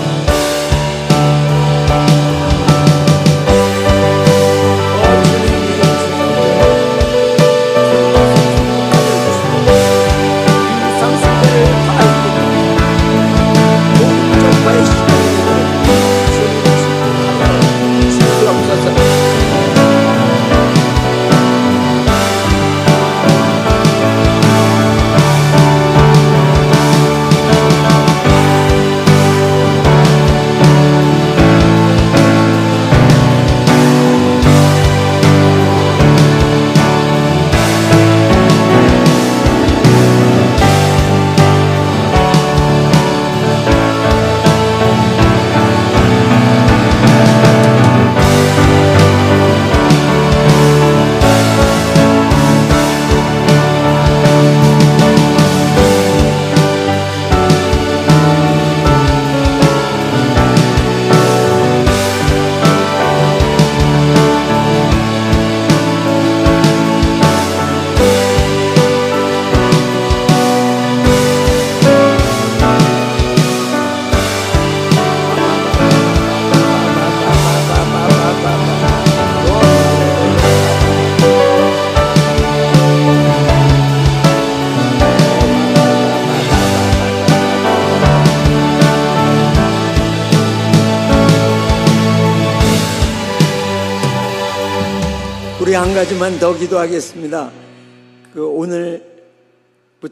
우리 한 가지만 더 기도하겠습니다. 오늘부터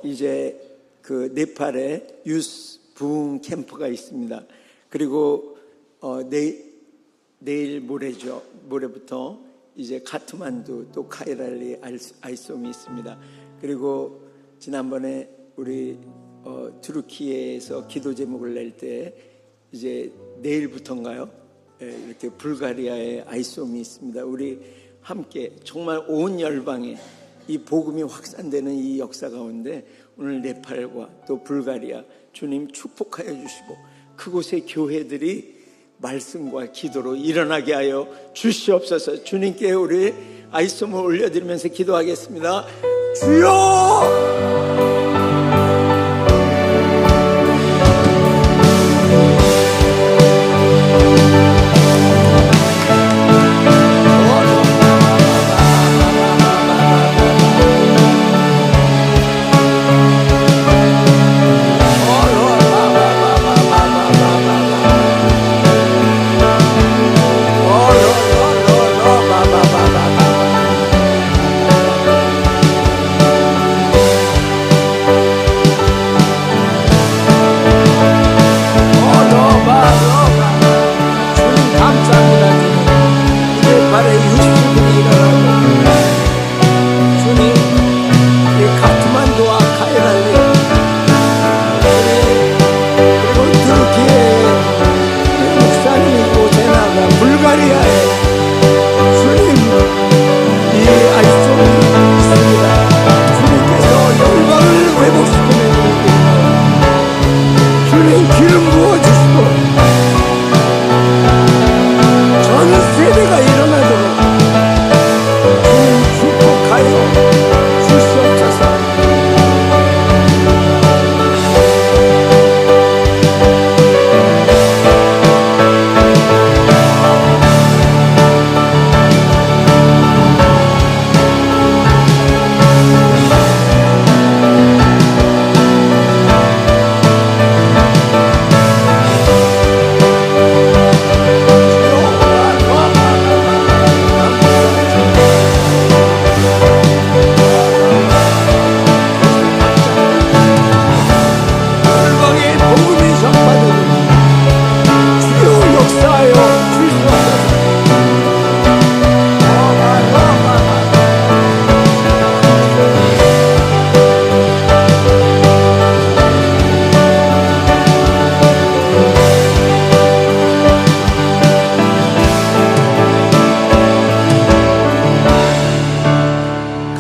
이제 네팔에 유스 부흥 캠프가 있습니다. 그리고 내일 모레부터 이제 카트만두 또 카이랄리 아이솜이 있습니다. 그리고 지난번에 우리 투르키에서 기도 제목을 낼 때 이제 내일부터인가요? 이렇게 불가리아에 아이솜이 있습니다. 우리 함께 정말 온 열방에 이 복음이 확산되는 이 역사 가운데 오늘 네팔과 또 불가리아 주님 축복하여 주시고 그곳의 교회들이 말씀과 기도로 일어나게 하여 주시옵소서. 주님께 우리 아이솜을 올려드리면서 기도하겠습니다. 주여!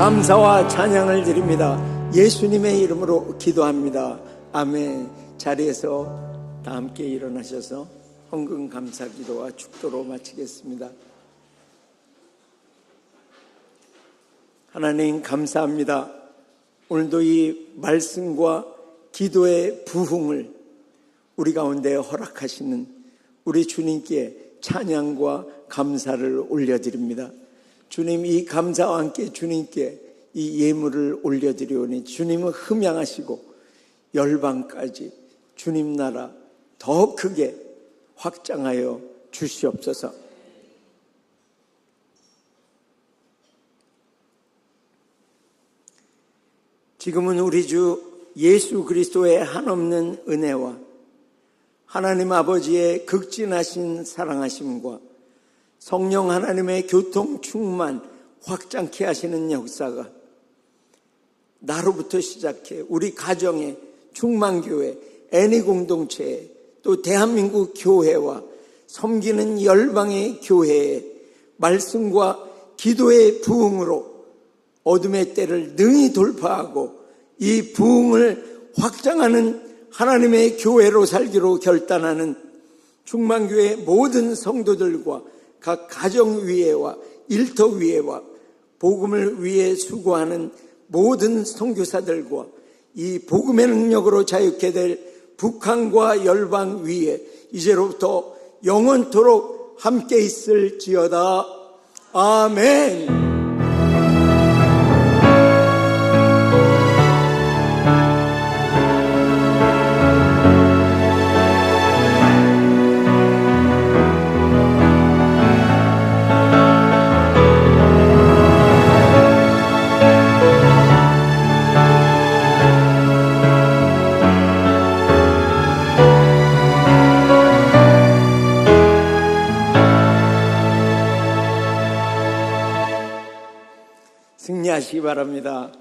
감사와 찬양을 드립니다. 예수님의 이름으로 기도합니다. 아멘. 자리에서 다 함께 일어나셔서 헌금 감사 기도와 축도로 마치겠습니다. 하나님 감사합니다. 오늘도 이 말씀과 기도의 부흥을 우리 가운데 허락하시는 우리 주님께 찬양과 감사를 올려드립니다. 주님, 이 감사와 함께 주님께 이 예물을 올려드리오니 주님은 흠양하시고 열방까지 주님 나라 더 크게 확장하여 주시옵소서. 지금은 우리 주 예수 그리스도의 한없는 은혜와 하나님 아버지의 극진하신 사랑하심과 성령 하나님의 교통 충만 확장케 하시는 역사가 나로부터 시작해 우리 가정에, 충만교회, 애니 공동체에, 또 대한민국 교회와 섬기는 열방의 교회에 말씀과 기도의 부흥으로 어둠의 때를 능히 돌파하고 이 부흥을 확장하는 하나님의 교회로 살기로 결단하는 충만교회 모든 성도들과 각 가정위회와 일터위회와 복음을 위해 수고하는 모든 선교사들과 이 복음의 능력으로 자유케 될 북한과 열방위회 이제로부터 영원토록 함께 있을지어다. 아멘. 승리하시기 바랍니다.